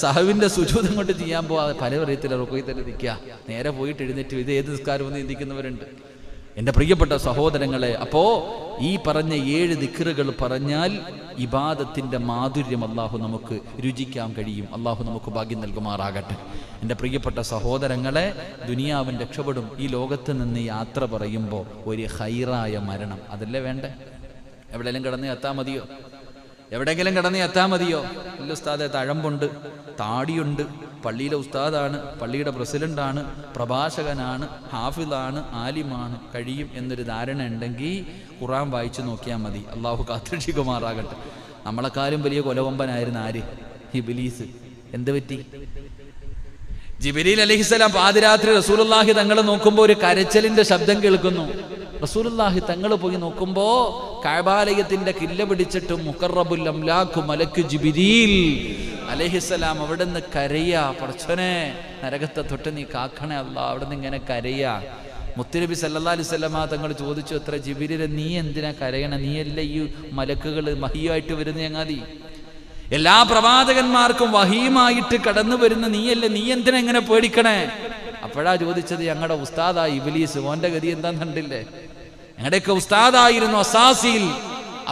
സഹവിന്റെ സുജൂദ് കൊണ്ട് ചെയ്യാൻ പോവാ പല പറയത്തില്ല. റുക്കോയിൽ തന്നെ നിൽക്കുക, നേരെ പോയിട്ട് എഴുന്നേറ്റ് ഇത് ഏത് നിസ്കാരം ഒന്ന് ചിന്തിക്കുന്നവരുണ്ട്. എൻ്റെ പ്രിയപ്പെട്ട സഹോദരങ്ങളെ, അപ്പോ ഈ പറഞ്ഞ 7 ദിക്റുകൾ പറഞ്ഞാൽ ഇബാദത്തിന്റെ മാധുര്യം അല്ലാഹു നമുക്ക് രുചിക്കാൻ കഴിയും. അല്ലാഹു നമുക്ക് ഭാഗ്യം നൽകുമാറാകട്ടെ. എൻ്റെ പ്രിയപ്പെട്ട സഹോദരങ്ങളെ, ദുനിയാവിൻ രക്ഷപ്പെടും. ഈ ലോകത്ത് നിന്ന് യാത്ര പറയുമ്പോൾ ഒരു ഹൈറായ മരണം അതല്ലേ വേണ്ടേ? എവിടെയെങ്കിലും കിടന്ന് എത്താൻ മതിയോ? എവിടെയെങ്കിലും കിടന്ന് എത്താൻ മതിയോ? ഇല്ല ഉസ്താദെ, തഴമ്പുണ്ട്, താടിയുണ്ട്, പള്ളിയിലെ ഉസ്താദാണ്, പള്ളിയുടെ പ്രസിഡന്റാണ്, പ്രഭാഷകനാണ്, ഹാഫിളാണ്, ആലിമാണ്, കഴിയും എന്നൊരു ധാരണ ഉണ്ടെങ്കിൽ ഖുർആൻ വായിച്ചു നോക്കിയാൽ മതി. അള്ളാഹു കാത്തിരക്ഷിക്കുമാറാകട്ടെ. നമ്മളെക്കാളും വലിയ കൊലകൊമ്പനായിരുന്നു ആര്? ഇബ്ലീസ്. എന്ത് പറ്റി? ജിബ്രീൽ അലൈഹിസ്സലാം പാതിരാത്രി റസൂലുള്ളാഹി തങ്ങളെ നോക്കുമ്പോൾ ഒരു കരച്ചിലിന്റെ ശബ്ദം കേൾക്കുന്നു. റസൂലുള്ളാഹി തങ്ങൾ പോയി നോക്കുമ്പോ കഅബാലയത്തിന്റെ കില്ല പിടിച്ചിട്ട് മുഖറബുൽ അംലാഖു മലക്ക് ജിബ്രീൽ അലൈഹിസ്സലാം അവിടെ നിന്ന് കരയാ. പടച്ചോനെ, നരകത്തെ തൊട്ട് നീ കാക്കണേ അല്ലാഹ്. അവിടെ നിന്ന് ഇങ്ങനെ കരയാ. മുത്തുനബി സല്ലല്ലാഹു അലൈഹി വസല്ലമ തങ്ങൾ ചോദിച്ചു, എത്ര ജിബ്രീലെ, നീ എന്തിനാ കരയണ? നീയല്ല ഈ മലക്കുകൾ വഹിയായിട്ട് വരുന്ന ചങ്ങാതി. എല്ലാ പ്രവാചകന്മാർക്കും വഹീമായിട്ട് കടന്നു വരുന്ന നീയല്ലേ, നീ എന്തിനാ ഇങ്ങനെ പേടിക്കണേ? അപ്പോഴാ ചോദിച്ചത്, ഞങ്ങളുടെ ഉസ്താദാ ഇബ്ലീസ്. ഓന്റെ ഗതി എന്താന്ന് കണ്ടില്ലേ? ഞങ്ങളുടെയൊക്കെ ഉസ്താദായിരുന്നു അസാസിൽ.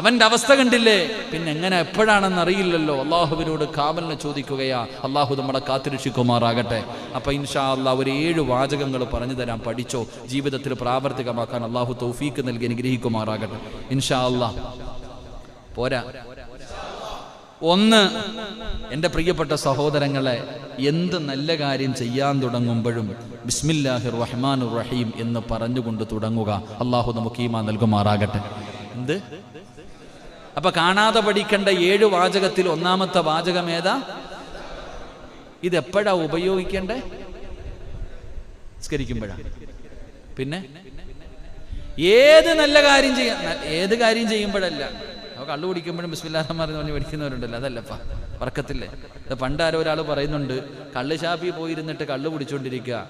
അവന്റെ അവസ്ഥ കണ്ടില്ലേ? പിന്നെ എങ്ങനെ എപ്പോഴാണെന്ന് അറിയില്ലല്ലോ. അള്ളാഹുവിനോട് കാവലിനെ ചോദിക്കുകയാ. അള്ളാഹു നമ്മളെ കാത്തിരക്ഷിക്കുമാറാകട്ടെ. അപ്പൊ ഇൻഷാ അല്ലാഹ് ഒരു 7 വാചകങ്ങൾ പറഞ്ഞു തരാൻ പഠിച്ചോ. ജീവിതത്തിൽ പ്രാവർത്തികമാക്കാൻ അള്ളാഹു തൗഫീക്ക് നൽകി അനുഗ്രഹിക്കുമാറാകട്ടെ. ഇൻഷാ അല്ലാഹ്. പോരാ, 1, എൻ്റെ പ്രിയപ്പെട്ട സഹോദരങ്ങളെ, എന്ത് നല്ല കാര്യം ചെയ്യാൻ തുടങ്ങുമ്പോഴും ബിസ്മില്ലാഹിർ റഹ്മാനിർ റഹീം എന്ന് പറഞ്ഞുകൊണ്ട് തുടങ്ങുക. അള്ളാഹു നമുക്ക് ഈമാൻ നൽകുമാറാകട്ടെ. എന്ത്? അപ്പൊ കാണാതെ പഠിക്കേണ്ട 7 വാചകത്തിൽ 1-ാമത്തെ വാചകം ഏതാ? ഇതെപ്പോഴാ ഉപയോഗിക്കേണ്ടേ? സ്കരിക്കുമ്പോഴാ. പിന്നെ ഏത് നല്ല കാര്യം ചെയ്യാൻ, ഏത് കാര്യം ചെയ്യുമ്പോഴല്ല. കള്ളു കുടിക്കുമ്പോഴും ബിസ്മില്ലാഹിർ റഹ്മാനിർ റഹീം പഠിക്കുന്നവരുണ്ടല്ലോ, അതല്ലപ്പാ പറക്കത്തില്ലേ. പണ്ടാരോ ഒരാൾ പറയുന്നുണ്ട്, കള്ള് ഷാപ്പി പോയിരുന്നിട്ട് കള്ളു കുടിച്ചോണ്ടിരിക്കുക,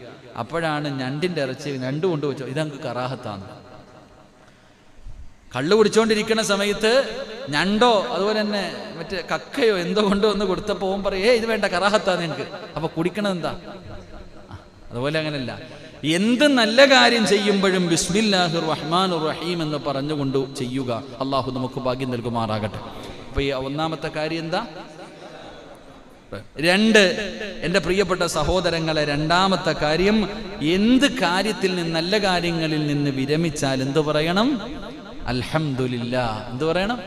അപ്പോഴാണ് ഞണ്ടിന്റെ ഇറച്ചി ഞണ്ട് കൊണ്ടുവച്ചോ, ഇതങ്ങ് കറാഹത്താണ്. കള്ളു കുടിച്ചോണ്ടിരിക്കുന്ന സമയത്ത് ഞണ്ടോ അതുപോലെ തന്നെ മറ്റേ കക്കയോ എന്തോ കൊണ്ടുവന്ന് കൊടുത്തപ്പോ ഓൻ പറയും, ഇത് വേണ്ട, കറാഹത്താ നിനക്ക്. അപ്പൊ കുടിക്കണത് എന്താ? അതുപോലെ അങ്ങനല്ല, എന്ത് നല്ല കാര്യം ചെയ്യുമ്പോഴും ബിസ്മില്ലാഹിർ റഹ്മാനിർ റഹീം എന്ന് പറഞ്ഞുകൊണ്ട് ചെയ്യുക. അള്ളാഹു നമുക്ക് ഭാഗ്യം നൽകുമാറാകട്ടെ. അപ്പൊ ഈ 1-ാമത്തെ കാര്യം എന്താ? 2, എൻ്റെ പ്രിയപ്പെട്ട സഹോദരങ്ങളെ, 2-ാമത്തെ കാര്യം, എന്ത് കാര്യത്തിൽ നിന്ന്, നല്ല കാര്യങ്ങളിൽ നിന്ന് വിരമിച്ചാൽ എന്ത് പറയണം? അൽഹംദുലില്ലാ. എന്ത് പറയണം?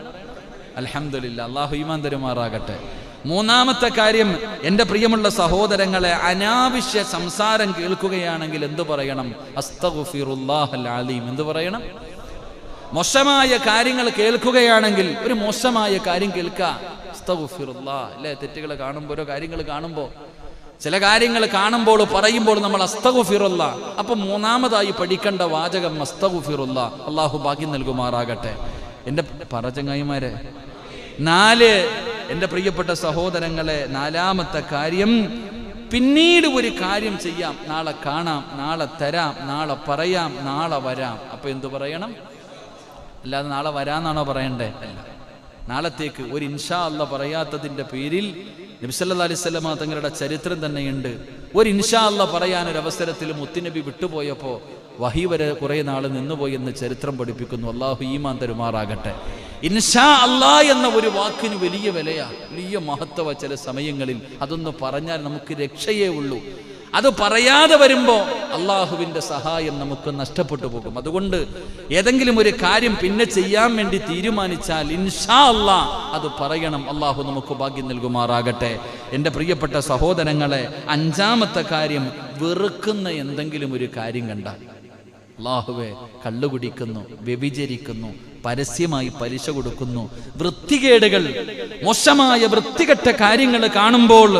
അൽഹംദുലില്ലാ. അള്ളാഹു ഈമാൻ തരുമാറാകട്ടെ. മൂന്നാമത്തെ കാര്യം, എൻ്റെ പ്രിയമുള്ള സഹോദരങ്ങളെ, അനാവശ്യ സംസാരം കേൾക്കുകയാണെങ്കിൽ എന്തു പറയണം? അസ്തഗ്ഫിറുല്ലാഹൽ അലീം. എന്തു പറയണം? മോശമായ കാര്യങ്ങൾ കേൾക്കുകയാണെങ്കിൽ, ഒരു മോശമായ കാര്യം കേൾക്കുക, അസ്തഗ്ഫിറുല്ലാഹ്. അല്ലേ, തെറ്റുകൾ കാണുമ്പോൾ, ഓരോ കാര്യങ്ങൾ കാണുമ്പോൾ, ചില കാര്യങ്ങൾ കാണുമ്പോൾ പറയുമ്പോൾ നമ്മൾ അസ്തഗ്ഫിറുല്ലാഹ്. അപ്പൊ മൂന്നാമതായി പഠിക്കേണ്ട വാചകം അസ്തഗ്ഫിറുല്ലാഹ്. അള്ളാഹു ഭാഗ്യം നൽകുമാറാകട്ടെ. എൻ്റെ പറചങ്ങായിമാരെ, 4, എൻ്റെ പ്രിയപ്പെട്ട സഹോദരങ്ങളെ, 4ാമത്തെ കാര്യം, പിന്നീട് ഒരു കാര്യം ചെയ്യാം, നാളെ കാണാം, നാളെ തരാം, നാളെ പറയാം, നാളെ വരാം. അപ്പൊ എന്തു പറയണം? അല്ലാതെ നാളെ വരാന്നാണോ പറയണ്ടേ? അല്ല, നാളത്തേക്ക് ഒരു ഇൻഷാ അല്ലാഹ് പറയാത്തതിൻ്റെ പേരിൽ നബി സല്ലല്ലാഹു അലൈഹി വസല്ലമ തങ്ങളുടെ ചരിത്രം തന്നെയുണ്ട്. ഒരു ഇൻഷാ അല്ലാഹ് പറയാനൊരവസരത്തിൽ മുത്തുനബി വിട്ടുപോയപ്പോൾ വഹി വരെ കുറെ നാൾ നിന്നുപോയി എന്ന് ചരിത്രം പഠിപ്പിക്കുന്നു. അള്ളാഹു ഈമാൻ തരുമാറാകട്ടെ. ഇൻഷാ അല്ലാഹ് എന്ന ഒരു വാക്കിന് വലിയ വിലയാ, വലിയ മഹത്വ. ചില സമയങ്ങളിൽ അതൊന്ന് പറഞ്ഞാൽ നമുക്ക് രക്ഷയേ ഉള്ളൂ. അത് പറയാതെ വരുമ്പോൾ അള്ളാഹുവിൻ്റെ സഹായം നമുക്ക് നഷ്ടപ്പെട്ടു പോകും. അതുകൊണ്ട് ഏതെങ്കിലും ഒരു കാര്യം പിന്നെ ചെയ്യാൻ വേണ്ടി തീരുമാനിച്ചാൽ ഇൻഷാ അല്ലാഹ് അത് പറയണം. അള്ളാഹു നമുക്ക് ഭാഗ്യം നൽകുമാറാകട്ടെ. എൻ്റെ പ്രിയപ്പെട്ട സഹോദരങ്ങളെ, 5ാമത്തെ കാര്യം, വെറുക്കുന്ന എന്തെങ്കിലും ഒരു കാര്യം കണ്ടാൽ, അല്ലാഹുവേ, കള്ളു കുടിക്കുന്നു, വ്യഭിചരിക്കുന്നു, പരസ്യമായി പലിശ കൊടുക്കുന്നു, വൃത്തികേടുകൾ, മോശമായ വൃത്തികെട്ട കാര്യങ്ങൾ കാണുമ്പോൾ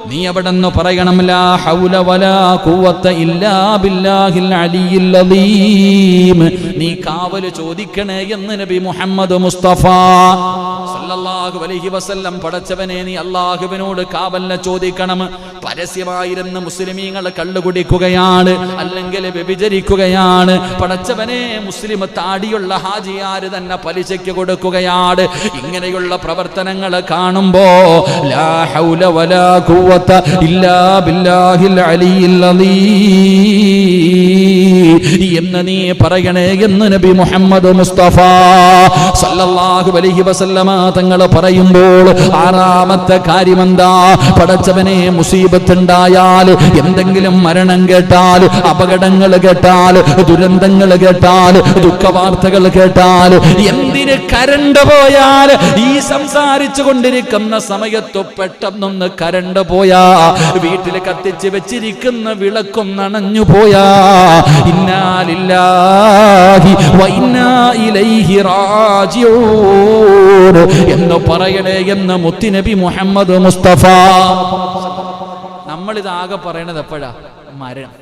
നീ അവിടെ നിന്ന് പറയണം, ലാ ഹൗല വലാ ഖുവത ഇല്ലാ ബില്ലാഹിൽ അലിയിൽ അലീം. നീ കാവല് ചോദിക്കണേ എന്ന് നബി മുഹമ്മദ് മുസ്തഫ സല്ലല്ലാഹു അലൈഹി വസല്ലം. പടച്ചവനെ, നീ അല്ലാഹുവിനോട് കാവലിനെ ചോദിക്കണം. പരസ്യമായിരുന്ന മുസ്ലിമീങ്ങൾ കള്ളുകുടിക്കുകയാണ്, അല്ലെങ്കിൽ വ്യഭിചരിക്കുകയാണ്. പടച്ചവനെ, മുസ്ലിം താടിയുള്ള ഹാജിയാര് തന്നെ പലിശയ്ക്ക് കൊടുക്കുകയാണ്. ഇങ്ങനെയുള്ള പ്രവർത്തനങ്ങൾ കാണുമ്പോ ലാ ഹൗല വലാ ഖുവത ഇല്ലാ ബില്ലാഹിൽ അലിയിൽ അലീം എന്ന് നീ പറയണേ എന്ന് നബി മുഹമ്മദ് മുസ്തഫ സല്ലല്ലാഹു അലൈഹി വസല്ലമ തങ്ങൾ പറയുമ്പോൾ 6ാമത്തെ കാര്യം എന്താ? പടച്ചവനെ, മുസീബത്ത് ഉണ്ടായാൽ, എന്തെങ്കിലും മരണം കേട്ടാൽ, അപകടങ്ങൾ കേട്ടാൽ, ദുരന്തങ്ങൾ കേട്ടാൽ, ദുഃഖവാർത്തകൾ കേട്ടാൽ, എന്തിന് കരണ്ട് പോയാൽ, ഈ സംസാരിച്ചു കൊണ്ടിരിക്കുന്ന സമയത്ത് പെട്ടെന്നൊന്ന് കരണ്ട് പോയാ, വീട്ടിൽ കത്തിച്ച് വെച്ചിരിക്കുന്ന വിളക്കും നനഞ്ഞു പോയാ, ഇന്നാ ലില്ലാഹി വ ഇന്നാ ഇലൈഹി റാജിഊൻ എന്ന് പറയണേ എന്ന് മുത്തുനബി മുഹമ്മദ് മുസ്തഫ. നമ്മളിതാകെ പറയണത് എപ്പോഴാ? മരണം.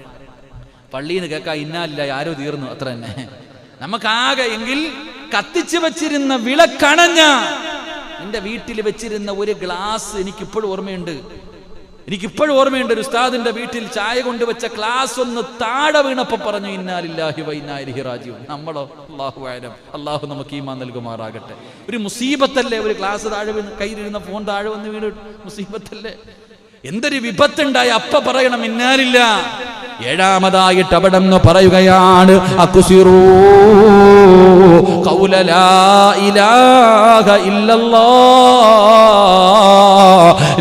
പള്ളിയിൽ നിന്ന് കേൾക്കാം ഇന്നാ ലില്ലാഹി, ആരോ തീർന്നു, അത്ര തന്നെ. നമുക്കാകെ എങ്കിൽ കത്തിച്ചു വെച്ചിരുന്ന വിളക്കണഞ്ഞ, എന്റെ വീട്ടിൽ വെച്ചിരുന്ന ഒരു ഗ്ലാസ് എനിക്കിപ്പോഴും ഓർമ്മയുണ്ട്. ഒരു ഉസ്താദിന്റെ വീട്ടിൽ ചായ കൊണ്ടുവച്ച ഗ്ലാസ് ഒന്ന് താഴെ വീണപ്പോ പറഞ്ഞു, ഇന്നാ ലില്ലാഹി വ ഇന്നാ ഇലൈഹി റാജിഊൻ. നമ്മളോ? അല്ലാഹു അഅലം. അല്ലാഹു നമുക്ക് ഈമാൻ നൽകുമാറാകട്ടെ. ഒരു മുസീബത്തല്ലേ ഒരു ഗ്ലാസ് താഴെ വീണ്, കയ്യിലിരുന്ന ഫോൺ താഴെ വന്ന് വീണ്, മുസീബത്തല്ലേ? എന്തൊരു വിപത്തുണ്ടായി അപ്പ പറയണം ഇന്നാ ലില്ലാഹി. 7ാമതായിട്ട് അവിടെ നിന്ന് പറയുകയാണ്, അക്സിറൂ ഖൗല ലാ ഇലാഹ ഇല്ലല്ലാഹ്.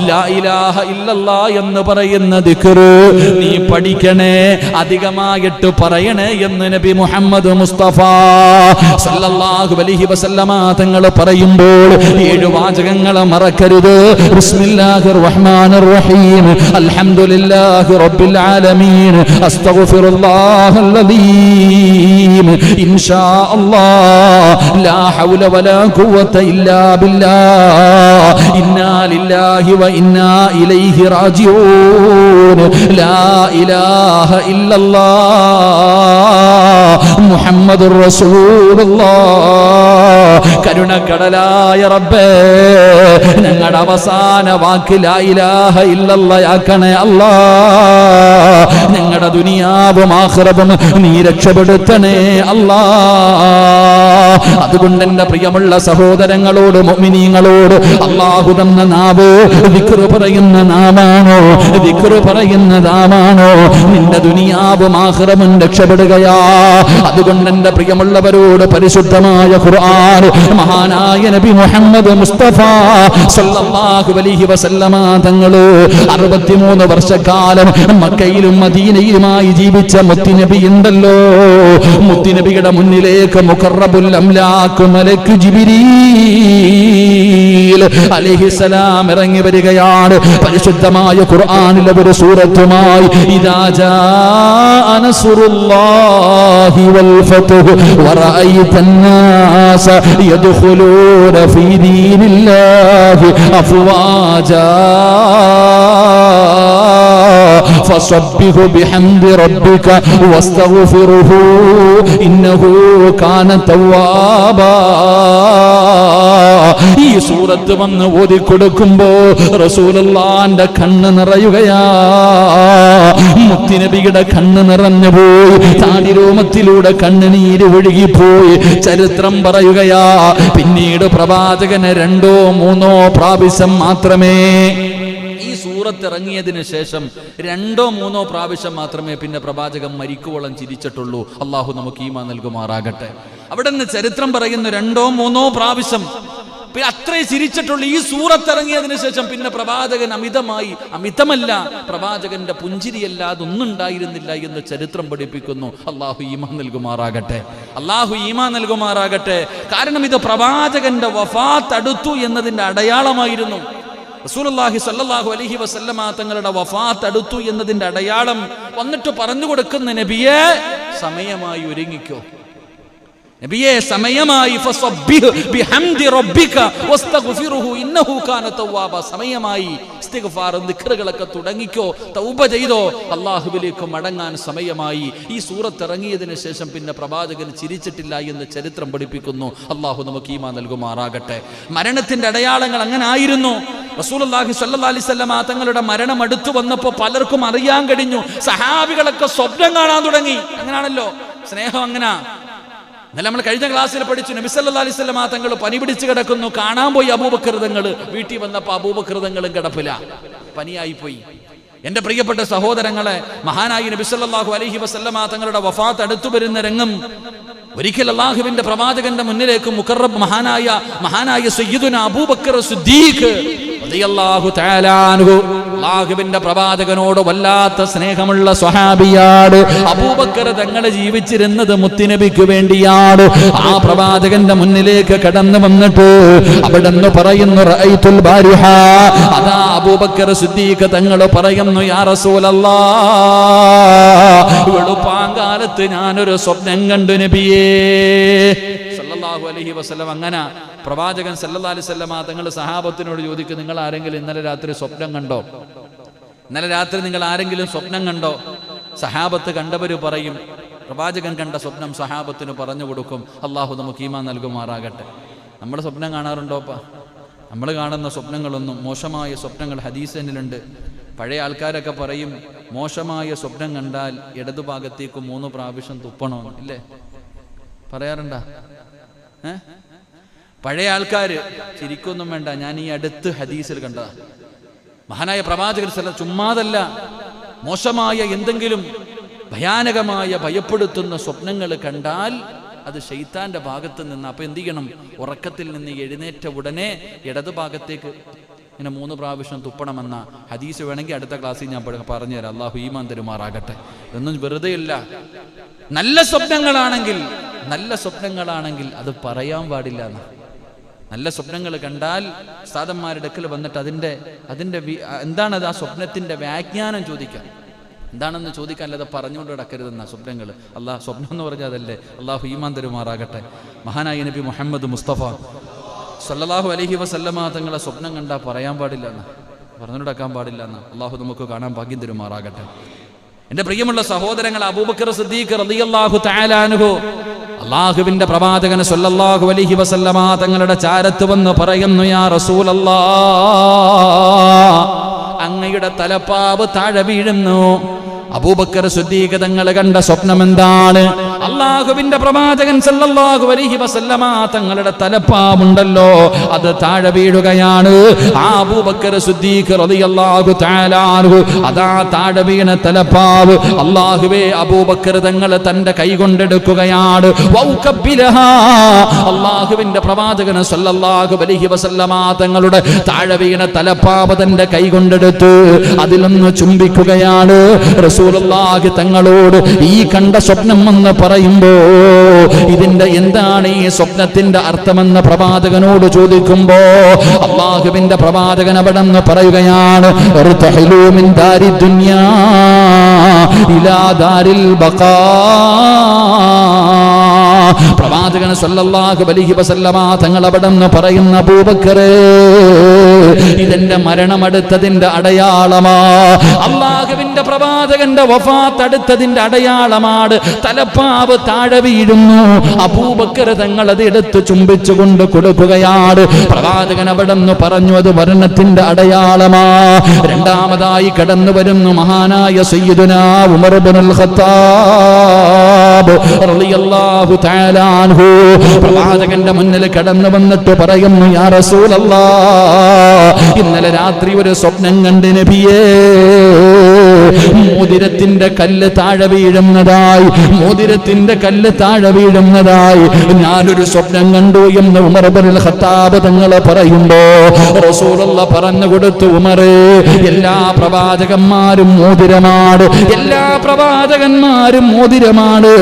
ലാ ഇലാഹ ഇല്ലല്ലാഹ് എന്ന് പറയുന്ന ദിക്ർ നീ പഠിക്കണേ, അധികമായിട്ട് പറയണേ എന്ന് നബി മുഹമ്മദ് മുസ്തഫ സല്ലല്ലാഹു അലൈഹി വസല്ലമ തങ്ങൾ പറയുമ്പോൾ 7 വാചകങ്ങൾ മറക്കരുത്. ബിസ്മില്ലാഹിർ റഹ്മാനിർ റഹീം, അൽഹംദുലില്ലാഹി റബ്ബിൽ ആലമീൻ, അസ്തഗ്ഫിറുല്ലാഹൽ അലീം, ഇൻഷാ അല്ലാഹ്, ലാ ഹൗല വലാ ഖുവത ഇല്ലാ ബില്ലാഹ്, ഇന്നാ ലില്ലാഹി വ ഇന്നാ ഇലൈഹി റാജിഊൻ, ലാ ഇലാഹ ഇല്ലല്ലാഹ് മുഹമ്മദുർ റസൂലുള്ളാഹ്. കരുണക്കടലായ റബ്ബേ, ഞങ്ങളുടെ അവസാന വാക്ക് ലാ ഇലാഹ ഇല്ലല്ലാഹ് ആക്കണേ അല്ലാഹ്. ഞങ്ങളുടെ ദുനിയാവും ആഖിറത്തും നീ രക്ഷപ്പെടുത്തണേ അല്ലാഹ്. അതുകൊണ്ട് എൻ്റെ പ്രിയമുള്ള സഹോദരങ്ങളോട്, മുഅ്മിനീങ്ങളോട്, അല്ലാഹു തന്ന നാവ് ദിക്ർ പറയുന്ന നാമാണോ, ദിക്ർ പറയുന്ന നാമാണോ, നിന്റെ ദുനിയാവും ആഖിറത്തും രക്ഷപ്പെടുകയാ. അതുകൊണ്ട് എൻ്റെ പ്രിയമുള്ളവരോട് പരിശുദ്ധമായ ഖുർആൻ, മഹാനായ നബി മുഹമ്മദ് മുസ്തഫ സല്ലല്ലാഹു അലൈഹി വസല്ലമ തങ്ങള് 63 വർഷക്കാലം മക്കയിലും മദീനയിലുമായി ജീവിച്ച മുത്തുനബി ഉണ്ടല്ലോ. മുത്തുനബിയുടെ മുന്നിലേക്ക് മുഖറബുൽ അംലാക്ക് മലക്ക് ജിബ്രീൽ അലൈഹിസ്സലാം ഇറങ്ങി വരികയാണ്. പരിശുദ്ധമായ ഖുർആനിലെ ഒരു സൂറത്തുമായി ഇദാ ജാഅ നസ്റുല്ലാഹി വൽ ഫത്ഹു വറഅയ്തൻ നാസ യദ്ഖുലൂന ഫീ ദീനില്ലാഹി അഫ്വാജാ ഫസബ്ബിഹു ബിഹംദി റബ്ബിക വസ്തഗ്ഫിറുഹു ഇന്നഹു കാന തവ്വാബാ. ഈ സൂറത്ത് വന്ന് ഓതിക്കൊടുക്കുമ്പോ റസൂലുള്ളാന്റെ കണ്ണ് നിറയുകയാ. മുത്തുനബിയുടെ കണ്ണ് നിറഞ്ഞു പോയി. താടിരോമത്തിലൂടെ കണ്ണുനീര് ഒഴുകിപ്പോയി. ചരിത്രം പറയുകയാ, പിന്നീട് പ്രവാചകന് 2 or 3 പ്രാവശ്യം മാത്രമേ ഈ സൂറത്ത് ഇറങ്ങിയതിനു ശേഷം 2 or 3 പ്രാവശ്യം മാത്രമേ പിന്നെ പ്രവാചകൻ മരിക്കുവോളം ചിരിച്ചിട്ടുള്ളൂ. അള്ളാഹു നമുക്ക് ഈമാൻ നൽകുമാറാകട്ടെ. അവിടെ നിന്ന് ചരിത്രം പറയുന്നു 2 or 3 പ്രാവശ്യം അത്രേ ചിരിച്ചിട്ടുള്ളൂ. ഈ സൂറത്ത് ഇറങ്ങിയതിനു ശേഷം പിന്നെ പ്രവാചകൻ അമിതമല്ല, പ്രവാചകന്റെ പുഞ്ചിരിയല്ലാതെ ഒന്നും ഉണ്ടായിരുന്നില്ല എന്ന് ചരിത്രം പഠിപ്പിക്കുന്നു. അള്ളാഹു ഈമാൻ നൽകുമാറാകട്ടെ, അള്ളാഹു ഈമാൻ നൽകുമാറാകട്ടെ. കാരണം ഇത് പ്രവാചകന്റെ വഫാത്ത് അടുത്തു എന്നതിന്റെ അടയാളമായിരുന്നു. റസൂലുള്ളാഹി സ്വല്ലല്ലാഹു അലൈഹി വസല്ലമ തങ്ങളുടെ വഫാത്ത് അടുത്തു എന്നതിന്റെ അടയാളം വന്നിട്ട് പറഞ്ഞു കൊടുക്കുന്ന നബിയെ സമയമായി ഒരുങ്ങിക്കോ, നബിയെ സമയമായി ഫസബ്ബിഹ് ബിഹംദി റബ്ബിക വസ്തഗ്ഫിറുഹു ഇന്നഹു കാന തവ്വാബ. സമയമായി ഇസ്തിഗ്ഫാറും ദിക്റുകളൊക്കെ തുടങ്ങിക്കോ, തൗബ ചെയ്തോ, അല്ലാഹുവിലേക്ക് മടങ്ങാൻ സമയമായി. ഈ സൂറത്ത് ഇറങ്ങിയതിനു ശേഷം പിന്നെ പ്രവാചകൻ ചിരിച്ചിട്ടില്ല എന്ന് ചരിത്രം പഠിപ്പിക്കുന്നു. അല്ലാഹു നമുക്ക് ഈമാൻ നൽകുമാറാകട്ടെ. മരണത്തിന്റെ അടയാളങ്ങൾ അങ്ങനെ ആയിരുന്നു. റസൂലുള്ളാഹി സ്വല്ലല്ലാഹി അലൈഹി വസല്ലം തങ്ങളുടെ മരണം അടുത്തു വന്നപ്പോൾ പലർക്കും അറിയാൻ കഴിഞ്ഞു. സഹാബികളൊക്കെ സ്വപ്നം കാണാൻ തുടങ്ങി. അങ്ങനാണല്ലോ സ്നേഹം. അങ്ങനെ ഇന്നലെ നമ്മൾ കഴിഞ്ഞ ക്ലാസ്സിൽ പഠിച്ചു. നബി സല്ലല്ലാഹു അലൈഹി വസല്ലം തങ്ങൾ പനി പിടിച്ച് കിടക്കുന്നു. കാണാൻ പോയി അബൂബക്കർ തങ്ങൾ. വീട്ടിൽ വന്നപ്പോൾ അബൂബക്കർ തങ്ങളും കിടപ്പില്ല, പനിയായിപ്പോയി. എന്റെ പ്രിയപ്പെട്ട സഹോദരങ്ങളെ, മഹാനായ നബി സല്ലല്ലാഹു അലൈഹി വസല്ലം തങ്ങളുടെ വഫാത്ത് അടുത്തു വരുന്ന രംഗം ഒരിക്കൽ അല്ലാഹുവിന്റെ പ്രവാചകന്റെ മുന്നിലേക്ക് മുഖറബ് മഹാനായ സയ്യിദുനാ അബൂബക്കർ സിദ്ദീഖ് റളിയല്ലാഹു തആല അൻഹു, അല്ലാഹുവിന്റെ പ്രവാചകനോട് വല്ലാത്ത സ്നേഹമുള്ള സ്വഹാബിയാണ്. അബൂബക്കർ തങ്ങൾ ജീവിച്ചിരുന്നത് മുത്തുനബിക്ക് വേണ്ടിയാണ്. ആ പ്രവാചകന്റെ മുന്നിലേക്ക് കടന്നു വന്നിട്ട് അവിടെന്ന് പറയുന്നു, റഅയ്തുൽ ബാരിഹ. അതാ അബൂബക്കർ സിദ്ദീഖ് തങ്ങൾ പറയുന്നു, യാ റസൂലല്ലാഹ്, വെളുപ്പാങ്കാലത്ത് ഞാനൊരു സ്വപ്നം കണ്ടു നബിയേ സല്ലല്ലാഹു അലൈഹി വസല്ലം. അങ്ങനെ പ്രവാചകൻ സല്ലല്ലാഹു അലൈഹി വസല്ലം തങ്ങൾ സഹാബത്തിനോട് ചോദിക്കും, നിങ്ങൾ ആരെങ്കിലും ഇന്നലെ രാത്രി സ്വപ്നം കണ്ടോ? ഇന്നലെ രാത്രി നിങ്ങൾ ആരെങ്കിലും സ്വപ്നം കണ്ടോ? സഹാബത്ത് കണ്ടവര് പറയും. പ്രവാചകൻ കണ്ട സ്വപ്നം സഹാബത്തിന് പറഞ്ഞു കൊടുക്കും. അള്ളാഹു നമുക്ക് ഈമാൻ നൽകുമാറാകട്ടെ. നമ്മൾ സ്വപ്നം കാണാറുണ്ടോപ്പാ? നമ്മൾ കാണുന്ന സ്വപ്നങ്ങളൊന്നും മോശമായ സ്വപ്നങ്ങൾ ഹദീസിലുണ്ട്. പഴയ ആൾക്കാരൊക്കെ പറയും, മോശമായ സ്വപ്നം കണ്ടാൽ ഇടതുഭാഗത്തേക്ക് 3 പ്രാവശ്യം തുപ്പണമെന്ന്. ഇല്ലേ, പറയാറുണ്ടാ? പഴയ ആൾക്കാര് ചിരിക്കൊന്നും വേണ്ട. ഞാൻ ഈ അടുത്ത് ഹദീസിൽ കണ്ടതാ. മഹാനായ പ്രവാചകൻ ചുമ്മാതല്ല, മോശമായ എന്തെങ്കിലും ഭയാനകമായ ഭയപ്പെടുത്തുന്ന സ്വപ്നങ്ങൾ കണ്ടാൽ അത് ശൈത്താന്റെ ഭാഗത്ത് നിന്ന്. അപ്പൊ എന്ത് ചെയ്യണം? ഉറക്കത്തിൽ നിന്ന് എഴുന്നേറ്റ ഉടനെ ഇടതുഭാഗത്തേക്ക് ഇങ്ങനെ 3 പ്രാവശ്യം തുപ്പണമെന്ന ഹദീസ് വേണമെങ്കിൽ അടുത്ത ക്ലാസ്സിൽ ഞാൻ പറഞ്ഞുതരാം. അള്ളാഹു ഈമാൻ തരുമാറാകട്ടെ. ഇതൊന്നും വെറുതെയല്ല. നല്ല സ്വപ്നങ്ങളാണെങ്കിൽ അത് പറയാൻ പാടില്ല. നല്ല സ്വപ്നങ്ങൾ കണ്ടാൽ ഉസ്താദന്മാരുടെ അടുക്കൽ വന്നിട്ട് അതിന്റെ എന്താണത്, ആ സ്വപ്നത്തിന്റെ വ്യാഖ്യാനം ചോദിക്കാം. എന്താണെന്ന് ചോദിക്കാൻ, അല്ലാതെ പറഞ്ഞുകൊണ്ട് കിടക്കരുതെന്ന സ്വപ്നങ്ങൾ. സ്വപ്നം എന്ന് പറഞ്ഞാൽ അതല്ലേ. അള്ളാഹു ഈമാൻ തരുമാറാകട്ടെ. മഹാനായ നബി മുഹമ്മദ് മുസ്തഫ സല്ലല്ലാഹു അലൈഹി വസല്ലമ തങ്ങളെ സ്വപ്നം കണ്ടാൽ പറയാൻ പാടില്ല എന്ന്, പറഞ്ഞുകൊടുക്കാൻ പാടില്ല എന്ന്. അള്ളാഹു നമുക്ക് കാണാൻ ഭാഗ്യം തരുമാറാകട്ടെ. എന്റെ പ്രിയമുള്ള സഹോദരങ്ങൾ, അബൂബക്കർ സിദ്ദീഖ് റളിയല്ലാഹു തആല അൻഹു അല്ലാഹുവിന്റെ പ്രവാചകൻ സല്ലല്ലാഹു അലൈഹി വസല്ലമ തങ്ങളുടെ ചാരത്ത് വന്ന് പറയുന്നു, യാ റസൂലല്ലാഹ്, അങ്ങയുടെ തലപ്പാവ് താഴെ വീഴുന്നു. അബൂബക്കർ സിദ്ദീഖ് തങ്ങൾ കണ്ട സ്വപ്നം എന്താണ്? അല്ലാഹുവിന്റെ പ്രവാചകൻ സല്ലല്ലാഹു അലൈഹി വസല്ലമ തങ്ങളുടെ തലപ്പാവുണ്ടല്ലോ, അത് താഴെ വീഴുകയാണ്. ആ അബൂബക്കർ സിദ്ദീഖ് റളിയല്ലാഹു തആല അൻഹു അതാ താഴെ വീണ തലപ്പാവ് അല്ലാഹുവേ അബൂബക്കർ തങ്ങൾ തന്റെ കൈ കൊണ്ടെടുക്കുകയാണ്. അല്ലാഹുവിന്റെ പ്രവാചകൻ സല്ലല്ലാഹു അലൈഹി വസല്ലമ തങ്ങളുടെ താഴെ വീണ തലപ്പാവ് തന്റെ കൈ കൊണ്ടെടുത്ത് അതിലൊന്ന് ചുംബിക്കുകയാണ്. റസൂലുള്ളാഹി തങ്ങളോട് ഈ കണ്ട സ്വപ്നം എന്ന് പറയുമ്പോ ഇതിന്റെ എന്താണ് ഈ സ്വപ്നത്തിന്റെ അർത്ഥമെന്ന് പ്രവാചകനോട് ചോദിക്കുമ്പോ അല്ലാഹുവിന്റെ പ്രവാചകൻ അവിടെ നിന്ന് പറയുകയാണ്, ഇർതഹിലൂ മിൻ ദാരി ദുനിയാ ഇലാ ദാരിൽ ബഖാ. പ്രവാചകൻ സല്ലല്ലാഹു അലൈഹി വസല്ലമ തങ്ങൾ അവിടെ നിന്ന് പറയുന്ന, അബൂബക്കറേ, ഇതെന്റെ മരണമടുത്തതിന്റെ അടയാളമാ. അല്ലാഹുവിന്റെ പ്രവാചകന്റെ വഫാത്ത് അടുത്തതിന്റെ അടയാളമാണ്. തലപ്പാവ് താഴെ വീഴുന്നു. അബൂബക്കർ തങ്ങൾ അത് എടുത്ത് ചുംബിച്ചുകൊണ്ട് കൊടുക്കുകയാണ്. പ്രവാചകൻ അവിടെ നിന്ന് പറഞ്ഞു, അത് മരണത്തിന്റെ അടയാളമാ. രണ്ടാമതായി കടന്നു വരുന്നു മഹാനായ സയ്യിദുനാ ഉമർ ഇബ്നുൽ ഖത്താബ് റളിയല്ലാഹു തആല അൻഹു. പ്രവാചകന്റെ മുന്നിൽ കടന്നു വന്നിട്ട് പറയുന്നു, യാ റസൂലല്ലാഹ്, ഇന്നലെ രാത്രി ഒരു സ്വപ്നം കണ്ട് നബിയേ. മോതിരത്തിന്റെ കല്ല് താഴെ വീഴുന്നതായി, മോതിരത്തിന്റെ കല്ല് താഴെ വീഴുന്നതായി ഞാനൊരു സ്വപ്നം കണ്ടു എന്ന് ഉമർ ഇബ്നുൽ ഖത്താബ് തങ്ങൾ പറയുമ്പോ റസൂലുള്ളാഹി പറഞ്ഞു കൊടുത്തു, ഉമറേ, എല്ലാ പ്രവാചകന്മാരും മോതിരമാണ്, എല്ലാ പ്രവാചകന്മാരും മോതിരമാണ്.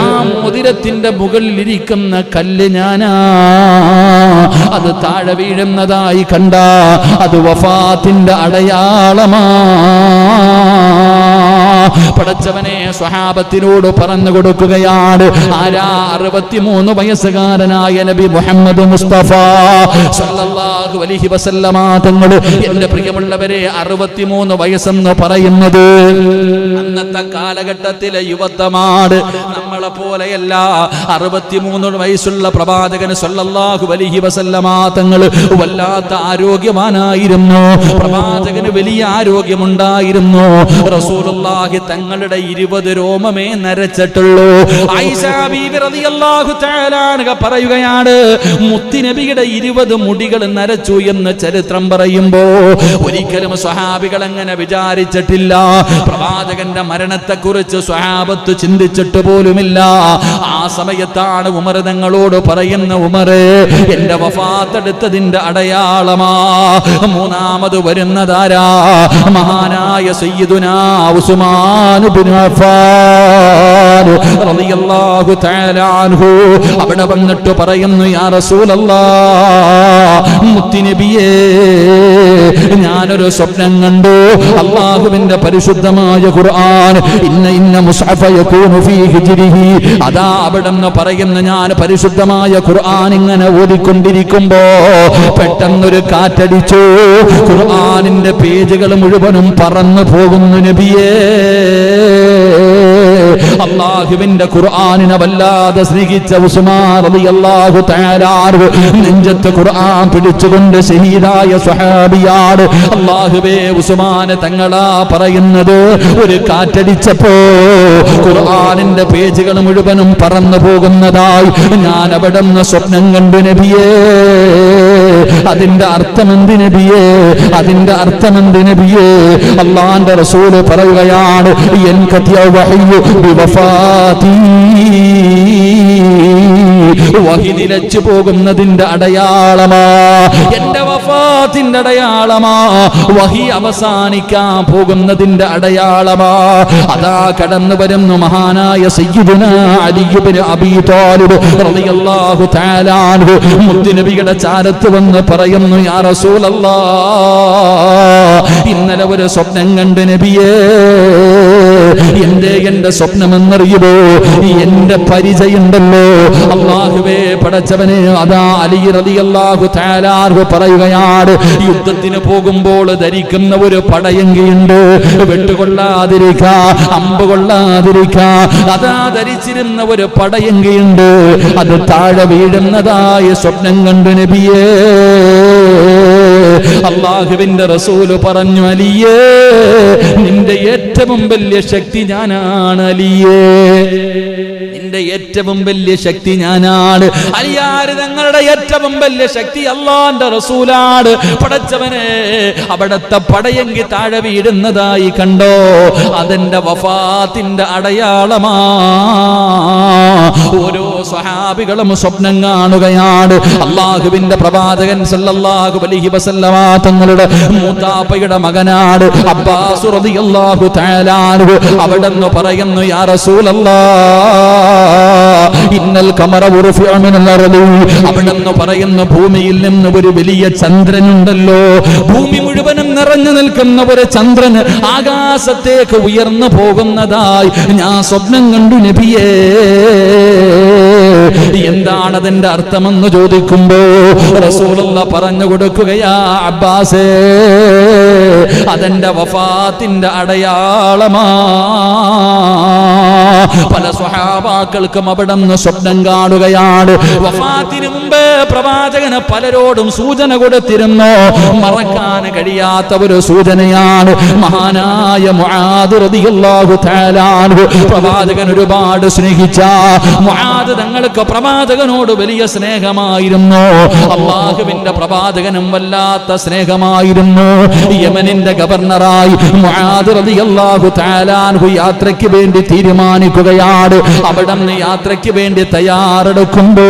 ആ മോതിരത്തിന്റെ മുകളിൽ ഇരിക്കുന്ന കല്ല് ഞാനാ. അത് താഴെ വീഴുന്നതായി കണ്ട അത് വഫാത്തിന്റെ അടയാളമാ. പടച്ചവനെ സ്വഹാബത്തിനോട് പറഞ്ഞു കൊടുക്കുകയാണ്. ആരാ? 63 വയസ്സുകാരനായ നബി മുഹമ്മദ് മുസ്തഫ സല്ലല്ലാഹു അലൈഹി വസല്ലമ തങ്ങൾ. എന്റെ പ്രിയമുള്ളവരെ, 63 വയസ്സെന്ന് പറയുന്നത് അന്നത്തെ കാലഘട്ടത്തിലെ യുവത്വമാണ്. നമ്മളെ പോലെയല്ല. 63 വയസ്സുള്ള പ്രവാചകൻ സല്ലല്ലാഹു അലൈഹി വസല്ലമ തങ്ങൾ വല്ലാത്ത ആരോഗ്യവാനായിരുന്നു. പ്രവാചകന് വലിയ ആരോഗ്യമുണ്ടായിരുന്നു. റസൂലുള്ളാഹി തങ്ങളുടെ 20 രോമമേ നരച്ചിട്ടുള്ളൂ. ആയിഷ ബീവി റളിയല്ലാഹു തആല അൻഹ പറയുകയാണ്, മുത്തുനബിയുടെ 20 മുടികൾ നരച്ചു എന്ന് ചരിത്രം പറയുമ്പോ ഒരിക്കലും സ്വഹാബികൾ അങ്ങനെ വിചാരിച്ചിട്ടില്ല. പ്രവാചകന്റെ മരണത്തെക്കുറിച്ച് സ്വഹാബത്ത് ചിന്തിച്ചിട്ട് പോലുമില്ല. ആ സമയത്താണ് ഉമർ തങ്ങളോട് പറയുന്ന, ഉമറേ, എന്റെ വഫാത്ത് എടുത്തതിന്റെ അടയാളമാ. മൂന്നാമത് വരുന്നതാരാ? മഹാനായ സയ്യിദുനാ ഉസ്മാൻ ഇബ്നു അഫ്ഫാൻ റളിയല്ലാഹു തആല അൻഹു. അവിടെ വന്നിട്ട് പറയുന്നു, യാ റസൂലല്ലാഹ്, മുത്തുനബിയേ, ഞാനൊരു സ്വപ്നം കണ്ടു. അല്ലാഹുവിന്റെ പരിശുദ്ധമായ ഖുർആൻ, ഇന്ന മുസ്ഹഫ യകൂനു ഫീ ഹിജ്രിഹി. അതാ അവിടെ നിന്ന് പറയുന്ന, ഞാൻ പരിശുദ്ധമായ ഖുർആൻ ഇങ്ങനെ ഓതിക്കൊണ്ടിരിക്കുമ്പോ പെട്ടെന്നൊരു കാറ്റടിച്ചു. ഖുർആനിന്റെ പേജുകൾ മുഴുവനും പറന്നു പോകുന്നു നബിയേ. അല്ലാഹുവിന്റെ ഖുർആനിനെ വല്ലാതെ സ്നേഹിച്ച ഉസ്മാൻ റളിയല്ലാഹു തആല അൻഹു നെഞ്ചത്ത് ഖുർആൻ പിടിച്ചുകൊണ്ട് ഷഹീദായ സ്വഹാബിയാണ്. അല്ലാഹുവേ, ഉസ്മാൻ തങ്ങളാ പറയുന്നത്, ഒരു കാറ്റടിച്ചപ്പോ ഖുർആനിന്റെ പേജുകൾ മുഴുവനും പറന്നു പോകുന്നതായി ഞാൻ അവിടെ നിന്ന് സ്വപ്നം കണ്ടു നബിയേ. അതിന്റെ അർത്ഥമെന്ത് നബിയേ? അതിന്റെ അർത്ഥമെന്ത് നബിയേ? അല്ലാഹുവിന്റെ റസൂൽ പറയുകയാണ്, വഹി നിലച്ചു പോകുന്നതിന്റെ അടയാളമാ. എന്റെ വഫാത്തിന്റെ അടയാളമാ. വഹി അവസാനിക്കാൻ പോകുന്നതിന്റെ അടയാളമാ. അതാ കടന്നു വരുന്നു മഹാനായ സയ്യിദുനാ അലി ഇബ്നു അബീ ത്വാലിബ് റളിയല്ലാഹു തആല അൻഹു. മുത്തുനബിയുടെ ചാരത്ത് വന്ന് പറയുന്നു, യാ റസൂലല്ലാഹ്, ഇന്നലെ ഒരു സ്വപ്നം കണ്ടു നബിയേ. എന്റെ സ്വപ്നമെന്നറിയുമോ? എന്റെ പരിചയുണ്ടല്ലോ. അല്ലാഹുവേ, പടച്ചവനെ, അതാ അലി റളിയല്ലാഹു തആല അൻഹു പറയുകയാണ്, യുദ്ധത്തിന് പോകുമ്പോൾ ധരിക്കുന്ന ഒരു പടയങ്കിയുണ്ട്. വെട്ടുകൊള്ളാതിരിക്കാ, അമ്പ് കൊള്ളാതിരിക്കാ, അതാ ധരിച്ചിരുന്ന ഒരു പടയങ്കിയുണ്ട്. അത് താഴെ വീഴുന്നതായ സ്വപ്നം കണ്ടു നബിയേ. അല്ലാഹുവിന്റെ റസൂല് പറഞ്ഞു, അലിയേ, നിന്റെ ഏറ്റവും വലിയ ശക്തി ഞാനാണ് അലിയേ. നിന്റെ ഏറ്റവും വലിയ ശക്തി ഞാനാണ്. അലിയാര് തങ്ങളുടെ ഏറ്റവും വലിയ ശക്തി അല്ലാഹുവിന്റെ റസൂലാണ്. പടച്ചവനെ, അവിടത്തെ പടയെങ്കി താഴെ വീഴുന്നതായി കണ്ടോ? അതെന്റെ വഫാത്തിന്റെ അടയാളമാ. ഓരോ സ്വഹാബികളും സ്വപ്നം കാണുകയാണ്. അള്ളാഹുവിന്റെ പ്രവാചകൻ സല്ലല്ലാഹു അലൈഹി വസല്ലമ തങ്ങളുടെ മൂത്താപ്പയുടെ മകനാണ് അബ്ബാസ് റളിയല്ലാഹു തആല അൻഹു. അവിടെന്ന് പറയുന്നു, യാ റസൂലല്ലാഹ് ഇന്നൽ ഖമറ ഉർഫിഅ മിനൽ അർളി. അവിടെന്ന് പറയുന്നു, ഭൂമിയിൽ നിന്ന് ഒരു വലിയ ചന്ദ്രനുണ്ടല്ലോ, ഭൂമി മുഴുവനും നിറഞ്ഞു നിൽക്കുന്ന ഒരു ചന്ദ്രൻ ആകാശത്തേക്ക് ഉയർന്നു പോകുന്നതായി ഞാൻ സ്വപ്നം കണ്ടു നബിയേ. എന്താണ് അതിന്റെ അർത്ഥമെന്ന് ചോദിക്കുമ്പോ റസൂലുള്ളാഹി പറഞ്ഞു കൊടുക്കുകയാ, അബ്ബാസേ, അതെന്റെ വഫാത്തിന്റെ അടയാളമാ. പല സ്വഹാബാക്കൾക്കും അവിടെ നിന്ന് സ്വപ്നം കാണുകയാണ്. വഫാത്തിന് മുമ്പ് പ്രവാചകന് പലരോടും സൂചന കൊടുത്തിരുന്നു. മറക്കാൻ കഴിയാത്ത ഒരു സൂചനയാണ് മഹാനായ മുആദ് റളിയല്ലാഹു തആല അൻഹു. പ്രവാചകൻ ഒരുപാട് സ്നേഹിച്ച മുആദ് തങ്ങൾക്ക് പ്രവാചകനോട് വലിയ സ്നേഹമായിരുന്നു. അല്ലാഹുവിന്റെ പ്രവാചകനും വല്ലാത്ത സ്നേഹമായിരുന്നു. യമനിന്റെ ഗവർണറായി മുആദ് റളിയല്ലാഹു തആല അൻഹു യാത്രയ്ക്ക് വേണ്ടി തീരുമാനിക്കുകയാണ്. അവിടെ നിന്ന് യാത്രയ്ക്ക് വേണ്ടി തയ്യാറെടുക്കുമ്പോ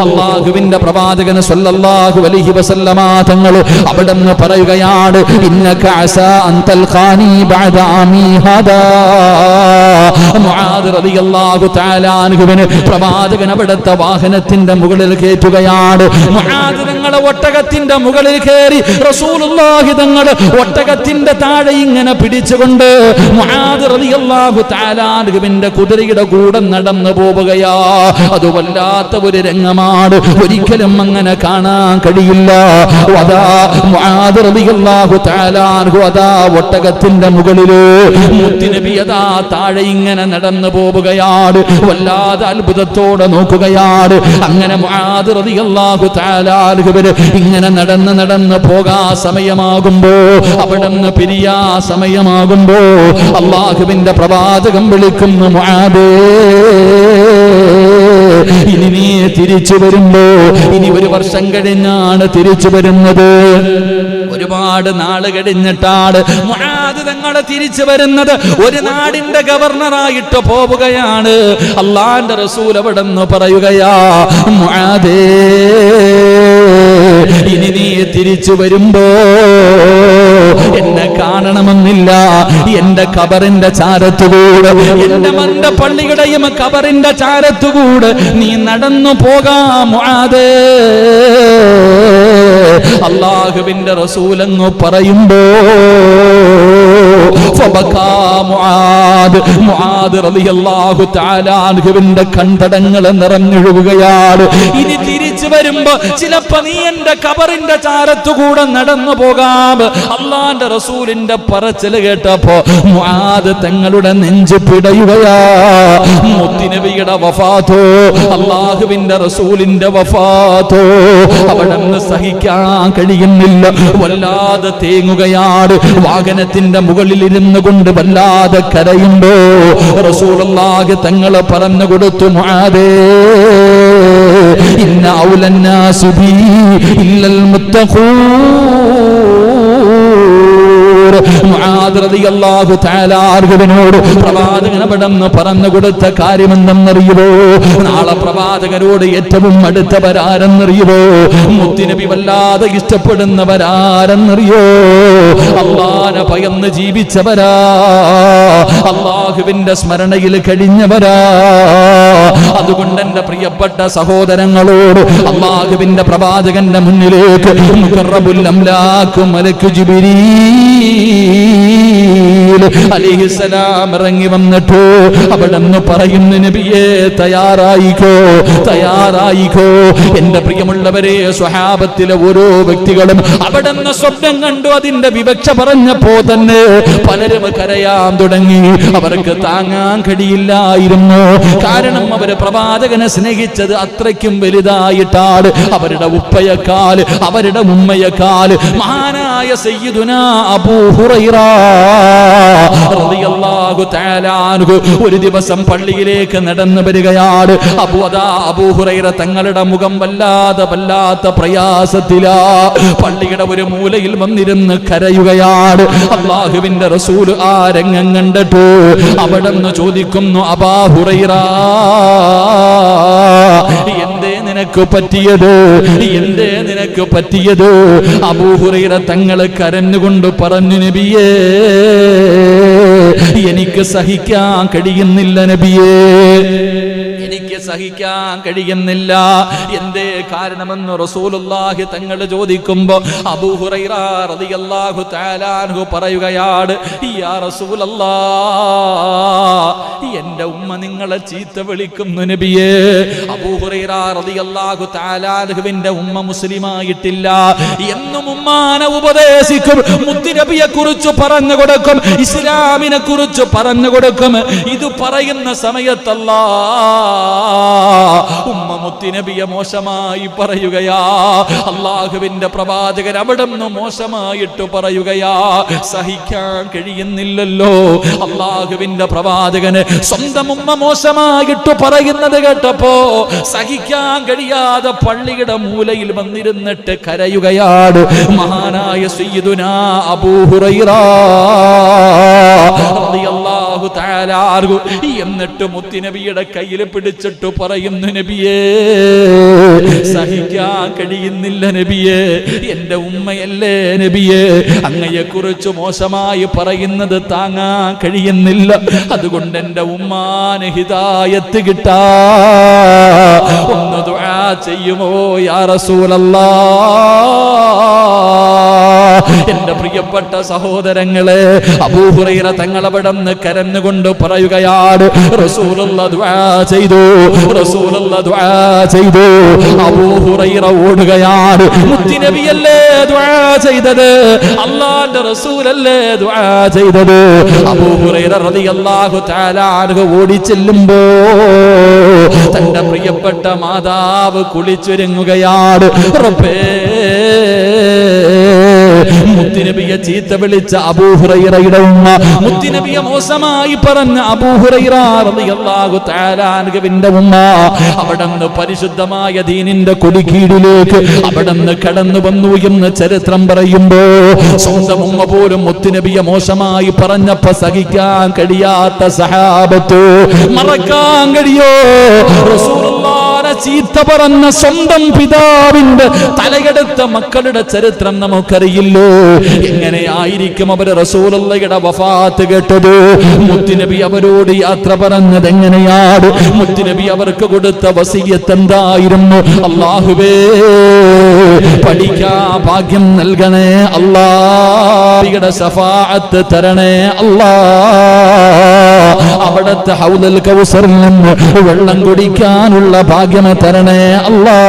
അല്ലാഹുവിന്റെ പ്രവാചകൻ സല്ലല്ലാഹു അലൈഹി വസല്ലമ തങ്ങൾ അവിടെ നിന്ന് പറയുകയാണ്, ഇന്നക അസാ അൻ തൽഖാനി ബഅദ ആമി ഹദാ. മുആദ് റളിയല്ലാഹു തആല അൻഹുവിനെ പ്രവാചകൻ അവിടുത്തെ വാഹനത്തിന്റെ മുകളിൽ കയറ്റുകയാണ്. മുആദ് തങ്ങൾ ഒട്ടകത്തിന്റെ മുകളിൽ കയറി റസൂലുള്ളാഹി തങ്ങൾ ഒട്ടകത്തിന്റെ താഴെ ഇങ്ങനെ പിടിച്ചുകൊണ്ട് മുആദ് റളിയല്ലാഹു തആല അൻഹുവിന്റെ കുതിരയുടെ കൂടെ നടന്നു പോവുകയാ. അത് വല്ലാത്ത ഒരു രംഗമാണ്, ഒരിക്കലും അങ്ങനെ കാണാൻ കഴിയില്ല. അതാ മുആദ് റളിയല്ലാഹു തആല അൻഹു അതാ ഒട്ടകത്തിന്റെ മുകളില്, മുത്തുനബി അതാ താഴെ ഇങ്ങനെ നടന്നു പോവുകയാണ്. വല്ലാതെ അത്ഭുതത്തോടെ നോക്കുകയാണ്. അങ്ങനെ മുആദ് റളിയല്ലാഹു തആല അൻഹുവിന് ഇങ്ങനെ നടന്ന് പോകാ സമയമാകുമ്പോ, അവിടെ നിന്ന് പിരിയാ സമയമാകുമ്പോ അല്ലാഹുവിന്റെ പ്രവാചകൻ വിളിക്കുന്നു, മുആദേ, ഇനി നീ തിരിച്ചു വരുമ്പോ, ഇനി ഒരു വർഷം കഴിഞ്ഞാണ് തിരിച്ചു വരുന്നത്. ഒരുപാട് നാള് കഴിഞ്ഞിട്ടാണ് മുആദ് തങ്ങൾ തിരിച്ചു വരുന്നത്. ഒരു നാടിന്റെ ഗവർണറായിട്ട് പോവുകയാണ്. അല്ലാഹുവിന്റെ റസൂൽ അവിടെ നിന്ന് പറയുകയാ, മുആദേ, ഇനി നീ തിരിച്ചു വരുമ്പോ എന്നെ കാണണമെന്നില്ല. എന്റെ ഖബറിന്റെ ചാരത്തുകൂടെ, എന്റെ മന്ദ പള്ളിയുടെയും ഖബറിന്റെ ചാരത്തുകൂടെ നീ നടന്നു പോകാം മുആദേ. അല്ലാഹുവിന്റെ റസൂലങ്ങ് പറയുമ്പോ മുആദ് റളിയല്ലാഹു തആല അൻഹുവിന്റെ കൺതടങ്ങൾ നിറഞ്ഞൊഴുകുകയാണ്. ഇനി തിരിച്ചു വരുമ്പോ ചിലപ്പോ നീ എന്റെ ഖബറിന്റെ ചാരത്തുകൂടെ നടന്നു പോകാം. അല്ലാഹുവിന്റെ റസൂലിന്റെ പറച്ചിൽ കേട്ടപ്പോ മുആദ് തങ്ങളുടെ നെഞ്ച് പിടയുകയാ. മുത്തുനബിയുടെ വഫാത്തോ, അല്ലാഹുവിന്റെ റസൂലിന്റെ വഫാത്തോ അവിടെ നിന്ന് സഹിക്കാൻ കഴിയുന്നില്ല. വല്ലാതെ തേങ്ങുകയാണ്. വാഹനത്തിന്റെ മുകളിൽ ഇരുന്നു കൊണ്ട് വല്ലാതെ കരയുമ്പോ റസൂലുള്ളാഹി തങ്ങൾ പറഞ്ഞു കൊടുത്തു, മുആദേ, ഇന്ന ഔലന്നാസി ബി ഇല്ലൽ മുത്തഖൂൻ. മുആദ് റളിയല്ലാഹു തആല അൻഹുവിനോട് പ്രവാചകൻ അവിടെന്ന് പറഞ്ഞു കൊടുത്ത കാര്യമെന്തെന്നറിയുമോ? നാളെ പ്രവാചകരോട് ഏറ്റവും അടുത്തവരാരെന്നറിയുമോ? മുത്തുനബി വല്ലാതെ ഇഷ്ടപ്പെടുന്നവരാരെന്നറിയോ? അല്ലാഹുവിനെ ഭയന്ന് ജീവിച്ചവരാ, അല്ലാഹുവിന്റെ സ്മരണയിൽ കഴിഞ്ഞവരാ. അതുകൊണ്ട് എന്റെ പ്രിയപ്പെട്ട സഹോദരങ്ങളോട് അല്ലാഹുവിന്റെ പ്രവാചകന്റെ മുന്നിലേക്ക് മുഖറബുൽ അംലാഖ് മലക്ക് ജിബ്രീൽ അലൈഹിസ്സലാം ഇറങ്ങി വന്നിട്ട് അവിടെ നിന്ന് പറയുന്നു, നബിയേ, തയ്യാറായിക്കോ, തയ്യാറായിക്കോ. എന്റെ പ്രിയമുള്ളവരെ, സ്വഹാബത്തിലെ ഓരോ വ്യക്തികളും അവിടെ നിന്ന് സ്വപ്നം കണ്ടു. അതിന്റെ വിവക്ഷ പറഞ്ഞപ്പോ തന്നെ പലരും കരയാൻ തുടങ്ങി. അവർക്ക് താങ്ങാൻ കഴിയില്ലായിരുന്നു. കാരണം അവര് പ്രവാചകനെ സ്നേഹിച്ചത് അത്രയ്ക്കും വലുതായിട്ടാണ്. അവരുടെ ഉപ്പയേക്കാൾ, അവരുടെ ഉമ്മയേക്കാൾ മഹാനായ സയ്യിദുനാ അബൂ ഹുറൈറ റളിയല്ലാഹു തആല അൻഹു ഒരു ദിവസം പള്ളിയിലേക്ക് നടന്നു വരികയാണ്. അബൂ ഹുറൈറ തങ്ങളുടെ മുഖം വല്ലാത്ത പ്രയാസത്തിലാ. പള്ളിയുടെ ഒരു മൂലയിൽ വന്നിരുന്ന് കരയുകയാണ്. അല്ലാഹുവിന്റെ റസൂൽ ആ രംഗം കണ്ടിട്ട് അവിടുന്ന് ചോദിക്കുന്നു, അബൂ ഹുറൈറ, എന്തേ നിനക്ക് പറ്റിയത്? എന്തേ നിനക്ക് പറ്റിയത്? അബൂ ഹുറൈറ തങ്ങൾ കരഞ്ഞുകൊണ്ട് പറഞ്ഞു, നബിയേ, എനിക്ക് സഹിക്കാൻ കഴിയുന്നില്ല നബിയേ, എനിക്ക് സഹിക്കാൻ കഴിയുന്നില്ല. എന്തേ കാരണമെന്ന് റസൂലുള്ളാഹി തങ്ങൾ ചോദിക്കുമ്പോ അബൂ ഹുറൈറ റളിയല്ലാഹു തആല അൻഹു പറയുകയാണ്, യാ റസൂലല്ലാഹ്, എന്റെ ഉമ്മ നിങ്ങളെ ചീത്ത വിളിക്കുന്നു നബിയേ. അബൂ ഹുറൈറ റളിയല്ലാഹു തആല അൻഹുവിന്റെ ഉമ്മ മുസ്ലിമായിട്ടില്ല. എന്നും ഉമ്മാനെ ഉപദേശിക്കും, മുത്തുനബിയെ കുറിച്ച് പറഞ്ഞു കൊടുക്കും, ഇസ്ലാമിനെ കുറിച്ച് പറഞ്ഞു കൊടുക്കും. ഇത് പറയുന്ന സമയത്തല്ലാ ഉമ്മ മുത്തുനബിയെ മോശമായി പറയുകയാ. അല്ലാഹുവിന്റെ പ്രവാചകൻ അവിടുന്ന് മോശമായിട്ട് പറയുകയാ. സഹിക്കാൻ കഴിയുന്നില്ലല്ലോ. അല്ലാഹുവിന്റെ പ്രവാചകന് സ്വന്തം ഉമ്മ മോശമായിട്ട് പറയുന്നത് കേട്ടപ്പോ സഹിക്കാൻ കഴിയാതെ പള്ളിയുടെ മൂലയിൽ വന്നിരുന്നിട്ട് കരയുകയാണ് മഹാനായ സയ്യിദുനാ അബൂ ഹുറൈറ റളിയല്ലാഹു തആല അൻഹു. എന്നിട്ട് മുത്തുനബിയുടെ കയ്യിൽ പിടിച്ചിട്ട് പറയുന്നു, നബിയേ, സഹിക്കാൻ കഴിയുന്നില്ല നബിയേ, എന്റെ ഉമ്മയല്ലേ നബിയേ, അങ്ങയെ കുറിച്ച് മോശമായി പറയുന്നത് താങ്ങാൻ കഴിയുന്നില്ല. അതുകൊണ്ട് എന്റെ ഉമ്മാന് ഹിദായത്ത് കിട്ടാ ഒന്ന് ദുആ ചെയ്യുമോ യാ റസൂലല്ലാഹ്? എന്റെ പ്രിയപ്പെട്ട സഹോദരങ്ങളെ, അബൂ ഹുറൈറ തങ്ങൾ അവിടുന്ന് കരഞ്ഞുകൊണ്ട് പറയുകയാണ്, റസൂലുള്ളാഹി ദുആ ചെയ്തു, റസൂലുള്ളാഹി ദുആ ചെയ്തു. അബൂ ഹുറൈറ ഓടുകയാണ്. മുത്തുനബിയല്ലേ ദുആ ചെയ്തത്, അല്ലാഹുവിന്റെ റസൂലല്ലേ ദുആ ചെയ്തത്. അബൂ ഹുറൈറ റളിയല്ലാഹു തആല അൻഹു ഓടി ചെല്ലുമ്പോ തന്റെ പ്രിയപ്പെട്ട മാതാവ് കുളിച്ചൊരുങ്ങുകയാണ്. റബ്ബേ, മുത്തുനബിയെ ചീത്ത വിളിച്ച അബൂ ഹുറൈറയുടെ ഉമ്മ, മുത്തുനബിയെ മോശമായി പറഞ്ഞ അബൂ ഹുറൈറ റളിയല്ലാഹു തആല അൻഹുവിന്റെ ഉമ്മ അവിടുന്ന് പരിശുദ്ധമായ ദീനിന്റെ കൊടികീഴിലേക്ക് അവിടുന്ന് കടന്നു വന്നു എന്ന് ചരിത്രം പറയുമ്പോ സ്വന്തം ഉമ്മ പോലും മുത്തുനബിയെ മോശമായി പറഞ്ഞപ്പോ സഹിക്കാൻ കഴിയാത്ത സഹാബത്ത് മറക്കാൻ കഴിയോ? റസൂലുള്ളാഹിനെ ചീത്ത പറഞ്ഞ സ്വന്തം പിതാവിന്റെ തലയെടുത്ത മക്കളുടെ ചരിത്രം നമുക്കറിയില്ലോ. എങ്ങനെയായിരിക്കും അവര് റസൂലുള്ളാഹിയുടെ വഫാത്ത് കേട്ടത്? മുത്തുനബി അവരോട് യാത്ര പറഞ്ഞത് എങ്ങനെയാണ്? മുത്തുനബി അവർക്ക് കൊടുത്ത വസിയ്യത്ത് എന്തായിരുന്നു? അല്ലാഹുവേ, പഠിക്കാൻ ഭാഗ്യം നൽകണേ അല്ലാഹുവിന്റെ ശഫാഅത്ത് തരണേ അല്ലാഹ്, അവിടുത്തെ ഹൗദുൽ കൗസറിൽ നിന്ന് വെള്ളം കുടിക്കാനുള്ള ഭാഗ്യം തരണേ അല്ലാഹ്.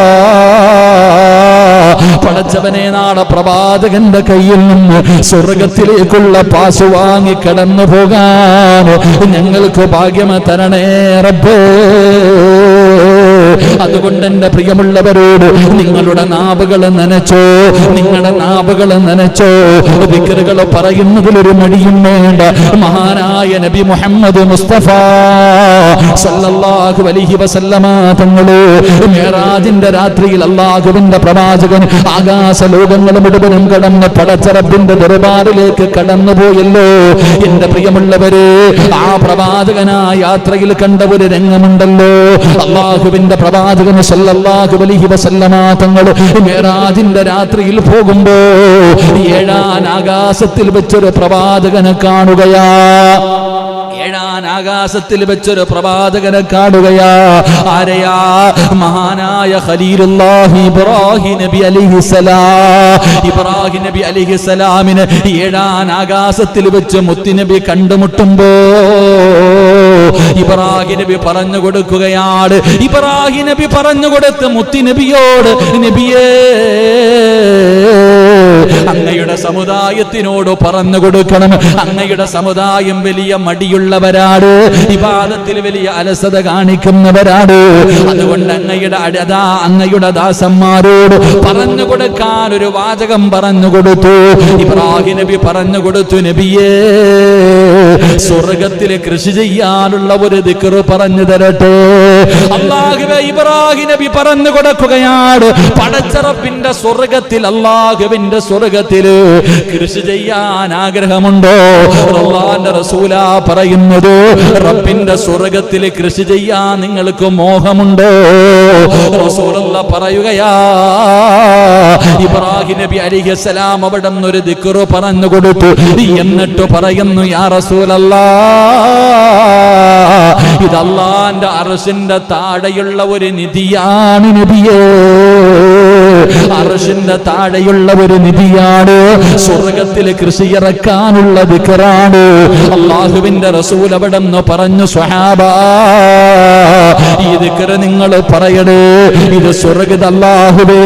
പടച്ചവനെ, നാളെ പ്രവാചകന്റെ കയ്യിൽ നിന്ന് സ്വർഗത്തിലേക്കുള്ള പാസ് വാങ്ങി കടന്നു പോകാൻ ഞങ്ങൾക്ക് ഭാഗ്യം തരണേ റബ്ബേ. അതുകൊണ്ട് എന്റെ പ്രിയമുള്ളവരോട് നിങ്ങളുടെ നാവുകൾ നനച്ചോ, നിങ്ങളുടെ നാവുകൾ നനച്ചോ. ദിക്റുകൾ പറയുന്നതിലൊരു മടിയും വേണ്ട. മഹാനായ നബി മുഹമ്മദ് മുസ്തഫ സല്ലല്ലാഹു അലൈഹി വസല്ലമ തങ്ങളെ മിഅ്റാജിന്റെ രാത്രിയിൽ അല്ലാഹുവിന്റെ പ്രവാചകൻ ആകാശ ലോകങ്ങൾ മുഴുവനും കടന്ന് പടച്ച റബ്ബിന്റെ ദർബാറിലേക്ക് കടന്നുപോയല്ലോ. എന്റെ പ്രിയമുള്ളവരെ, ആ പ്രവാചകനായ യാത്രയിൽ കണ്ട ഒരു രംഗമുണ്ടല്ലോ. അല്ലാഹുവിന്റെ പ്രവാചകൻ സല്ലല്ലാഹു അലൈഹി വസല്ലമ തങ്ങൾ മിഅ്റാജിന്റെ രാത്രിയിൽ പോകുമ്പോ ഏഴാം ആകാശത്തിൽ വെച്ചൊരു പ്രവാചകനെ കാണുകയാ. ഏഴാം ആകാശത്തിൽ വെച്ചൊരു പ്രവാചകനെ കാണുകയാ. ആരെയാ? മഹാനായ ഖലീലുല്ലാഹി ഇബ്രാഹിം നബി അലൈഹിസ്സലാം. ഇബ്രാഹിം നബി അലൈഹിസ്സലാമിനെ ഏഴാം ആകാശത്തിൽ വെച്ച് മുത്തുനബി കണ്ടുമുട്ടുമ്പോ ഇബ്രാഹിം നബി പറഞ്ഞു കൊടുക്കുകയാണ്. ഇബ്രാഹിം നബി പറഞ്ഞു കൊടുത്ത് മുത്തുനബിയോട്, നബിയേ, അങ്ങയുടെ സമുദായത്തിനോട് പറഞ്ഞു കൊടുക്കണം, അങ്ങയുടെ സമുദായം വലിയ മടിയുള്ളവരാണ്, ഇബാദത്തിൽ വലിയ അലസത കാണിക്കുന്നവരാണ്. അതുകൊണ്ട് അങ്ങയുടെ ദാസന്മാരോട് പറഞ്ഞു കൊടുക്കാൻ ഒരു വാചകം പറഞ്ഞു കൊടുത്തു. ഇബ്രാഹിം നബി പറഞ്ഞു കൊടുത്തു, നബിയേ സ്വർഗത്തിൽ കൃഷി ചെയ്യാനുള്ള ഒരു ദിക്ർ പറഞ്ഞു തരട്ടെ. അല്ലാഹുവേ, ഇബ്രാഹിം നബി പറഞ്ഞു കൊടുക്കുകയാണ്, പടച്ചറപ്പിന്റെ സ്വർഗത്തിൽ, അല്ലാഹുവിന്റെ സ്വർഗത്തിൽ കൃഷി ചെയ്യാൻ ആഗ്രഹമുണ്ടോ? അല്ലാഹുവിന്റെ റസൂലാ പറയുന്നത്, റബ്ബിന്റെ സ്വർഗത്തിൽ കൃഷി ചെയ്യാൻ നിങ്ങൾക്ക് മോഹമുണ്ടോ? റസൂലുള്ളാഹി പറയുകയാ, ഇബ്രാഹിം നബി അലൈഹിസ്സലാം അവിടെ ഒരു ദിക്ർ പറഞ്ഞു കൊടുത്തു. എന്നിട്ട് പറയുന്നു, യാ റസൂലല്ലാഹ്, ഇത് അല്ലാഹുവിന്റെ അർശിന്റെ താഴെയുള്ള ഒരു നിധിയാണ് നബിയേ, അർശിന്റെ താഴെയുള്ള ഒരു നിധിയാണ്, സ്വർഗത്തിൽ കൃഷി ഇറക്കാനുള്ള ദിക്റാണ്. അല്ലാഹുവിന്റെ റസൂൽ അവിടെ നിന്ന് പറഞ്ഞു, സ്വഹാബാ ഈ ദിക്ർ നിങ്ങൾ പറയണേ, ഇത് സ്വർഗ്ഗത്തിൽ അല്ലാഹുവേ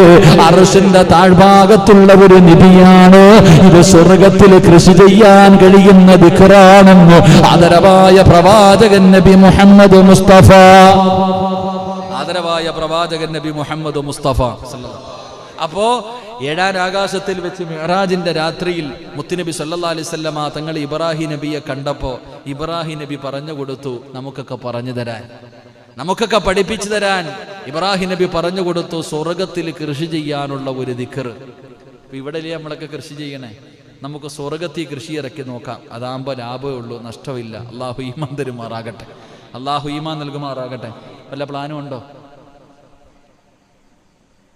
അർശിന്റെ താഴ്ഭാഗത്തുള്ള ഒരു നിധിയാണ്, ഇത് സ്വർഗത്തിൽ കൃഷി ചെയ്യാൻ കഴിയുന്ന ദിക്റാണെന്ന് ആദരവായ പ്രവാചകൻ നബി മുഹമ്മദ് മുസ്തഫ, ആദരവായ പ്രവാചകൻ നബി മുഹമ്മദ് മുസ്തഫ. അപ്പോ ഏഴാം ആകാശത്തിൽ വെച്ച് മിഅ്റാജിന്റെ രാത്രിയിൽ മുത്തുനബി സല്ലല്ലാഹു അലൈഹി വസല്ലമ തങ്ങൾ ഇബ്രാഹിം നബിയെ കണ്ടപ്പോ ഇബ്രാഹിം നബി പറഞ്ഞു കൊടുത്തു, നമുക്കൊക്കെ പറഞ്ഞു തരാൻ, നമുക്കൊക്കെ പഠിപ്പിച്ചു തരാൻ ഇബ്രാഹിം നബി പറഞ്ഞു കൊടുത്തു, സ്വർഗത്തിൽ കൃഷി ചെയ്യാനുള്ള ഒരു ദിക്ർ. ഇവിടെയല്ലേ നമ്മളൊക്കെ കൃഷി ചെയ്യണേ, നമുക്ക് സ്വർഗത്തിൽ കൃഷി ഇറക്കി നോക്കാം, അതാകുമ്പോൾ ലാഭമേ ഉള്ളൂ, നഷ്ടമില്ല. അള്ളാഹു ഈമാൻ തരുമാറാകട്ടെ, അള്ളാഹു ഈമാൻ നൽകുമാറാകട്ടെ. വല്ല പ്ലാനും ഉണ്ടോ?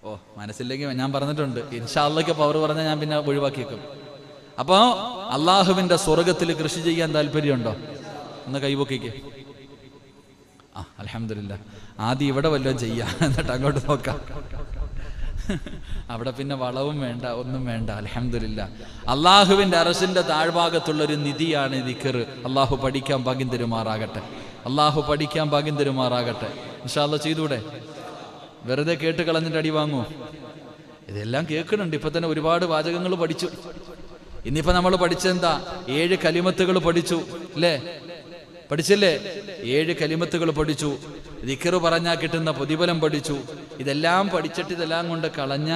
ഓ, മനസ്സില്ലെങ്കിൽ ഞാൻ പറഞ്ഞിട്ടുണ്ട്, ഇൻഷാ അല്ലാഹ് പവർ പറഞ്ഞാൽ ഞാൻ പിന്നെ ഒഴിവാക്കിയേക്കും. അപ്പോൾ അള്ളാഹുവിൻ്റെ സ്വർഗത്തിൽ കൃഷി ചെയ്യാൻ താല്പര്യമുണ്ടോ? ഒന്ന് കൈപൊക്കിക്ക്. ആ, അൽഹംദുലില്ലാ. ആദ്യം ഇവിടെ വല്ലതും ചെയ്യാം, എന്നിട്ട് അങ്ങോട്ട് നോക്കാം. അവിടെ പിന്നെ വളവും വേണ്ട, ഒന്നും വേണ്ട. അൽഹംദുലില്ലാ. അള്ളാഹുവിൻ്റെ അർശിന്റെ താഴ്ഭാഗത്തുള്ള ഒരു നിധിയാണ് ദിക്ർ. അള്ളാഹു പഠിക്കാൻ ഭാഗ്യം തരുമാറാകട്ടെ, അള്ളാഹു പഠിക്കാൻ ഭാഗ്യം തരുമാറാകട്ടെ. ഇൻഷാ അല്ലാഹ് ചെയ്തൂടെ? വെറുതെ കേട്ട് കളഞ്ഞിട്ട് അടി വാങ്ങൂ. ഇതെല്ലാം കേൾക്കുന്നുണ്ട്. ഇപ്പൊ തന്നെ ഒരുപാട് വാചകങ്ങൾ പഠിച്ചു. ഇന്നിപ്പോ നമ്മൾ പഠിച്ചെന്താ? 7 കലിമത്തുകൾ പഠിച്ചു, അല്ലേ? പഠിച്ചില്ലേ? 7 കലിമത്തുകൾ പഠിച്ചു. ദിക്ർ പറഞ്ഞാൽ കിട്ടുന്ന പ്രതിഫലം പഠിച്ചു. ഇതെല്ലാം പഠിച്ചിട്ട് ഇതെല്ലാം കൊണ്ട് കളഞ്ഞ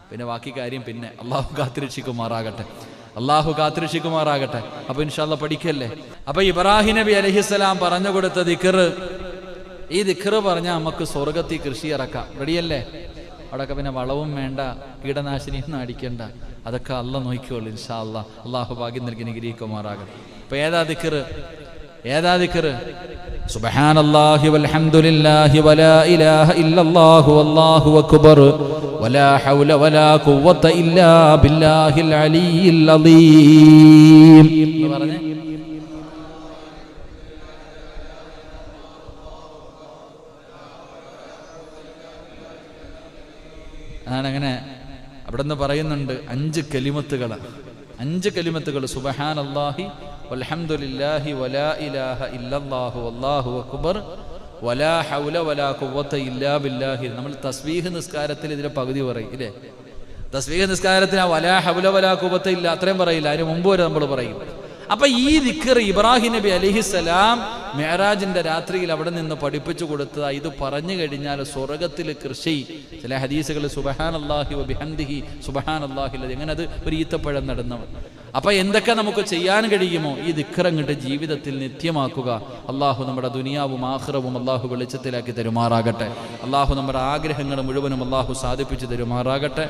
പിന്നെ ബാക്കി കാര്യം പിന്നെ അള്ളാഹു കാത്തിരക്ഷിക്കുമാറാകട്ടെ, അള്ളാഹു കാത്തിരക്ഷിക്കുമാറാകട്ടെ. അപ്പൊ ഇൻഷാ അല്ലാഹ് പഠിക്കല്ലേ. അപ്പൊ ഇബ്രാഹിം നബി അലൈഹിസ്സലാം പറഞ്ഞു കൊടുത്ത ദിക്ർ, ഈ ദിക്ർ പറഞ്ഞാൽ നമുക്ക് സ്വർഗത്തിൽ കൃഷി ഇറക്കാം. റെഡിയല്ലേ? അവിടെയൊക്കെ പിന്നെ വളവും വേണ്ട, കീടനാശിനിയൊന്നും അടിക്കണ്ട, അതൊക്കെ അള്ളാഹ് നോക്കിക്കോളൂ ഇൻഷാ അല്ലാഹ്. അള്ളാഹു ഭാഗ്യം നൽകി നിഗ്രഹിക്കുമാറാകട്ടെ. അപ്പൊ ഏതാ ദിക്ർ? ഏതാ ദിക്ർ? സുബ്ഹാനല്ലാഹി വൽഹംദുലില്ലാഹി വലാ ഇലാഹ ഇല്ലല്ലാഹു വല്ലാഹു അക്ബർ വലാ ഹൗല വലാ ഖുവത ഇല്ലാ ബില്ലാഹിൽ അലിയിൽ അദീം. പറഞ്ഞേ. അങ്ങനെ അവിടെ നിന്ന് പറയുന്നുണ്ട് 5 കലിമത്തുകൾ, 5 കലിമത്തുകൾ. സുബ്ഹാനല്ലാഹി വൽഹംദുലില്ലാഹി വലാ ഇലാഹ ഇല്ലല്ലാഹു വല്ലാഹു അക്ബർ വലാ ഹൗല വലാ ഖുവത ഇല്ലാ ബില്ലാഹി. നമ്മൾ തസ്ബീഹ് നിസ്കാരത്തിൽ ഇതിന്റെ പകുതി പറയും, ഇല്ലേ? തസ്ബീഹ് നിസ്കാരത്തിന് വലാ ഹൗല വലാ ഖുവത ഇല്ല അത്രയും പറയില്ല, അതിന് മുമ്പ് വരെ നമ്മൾ പറയും. അപ്പൊ ഈ ദിക്ർ ഇബ്രാഹിം നബി അലൈഹിസ്സലാം മിഅ്റാജിന്റെ രാത്രിയിൽ അവിടെ നിന്ന് പഠിപ്പിച്ചു കൊടുത്തതാ. ഇത് പറഞ്ഞു കഴിഞ്ഞാൽ സ്വർഗത്തിൽ കൃഷി. ചില ഹദീസുകൾ സുബ്ഹാനല്ലാഹി വബിഹംദിഹി സുബ്ഹാനല്ലാഹിൽ, എങ്ങനെ അത് ഒരു ഈത്തപ്പഴം നടന്നവർ. അപ്പൊ എന്തൊക്കെ നമുക്ക് ചെയ്യാൻ കഴിയുമോ ഈ ദിക്ർ അങ്ങോട്ട് ജീവിതത്തിൽ നിത്യമാക്കുക. അള്ളാഹു നമ്മുടെ ദുനിയാവും ആഖിറവും അള്ളാഹു വെളിച്ചത്തിലാക്കി തരുമാറാകട്ടെ. അള്ളാഹു നമ്മുടെ ആഗ്രഹങ്ങൾ മുഴുവനും അള്ളാഹു സാധിപ്പിച്ചു തരുമാറാകട്ടെ.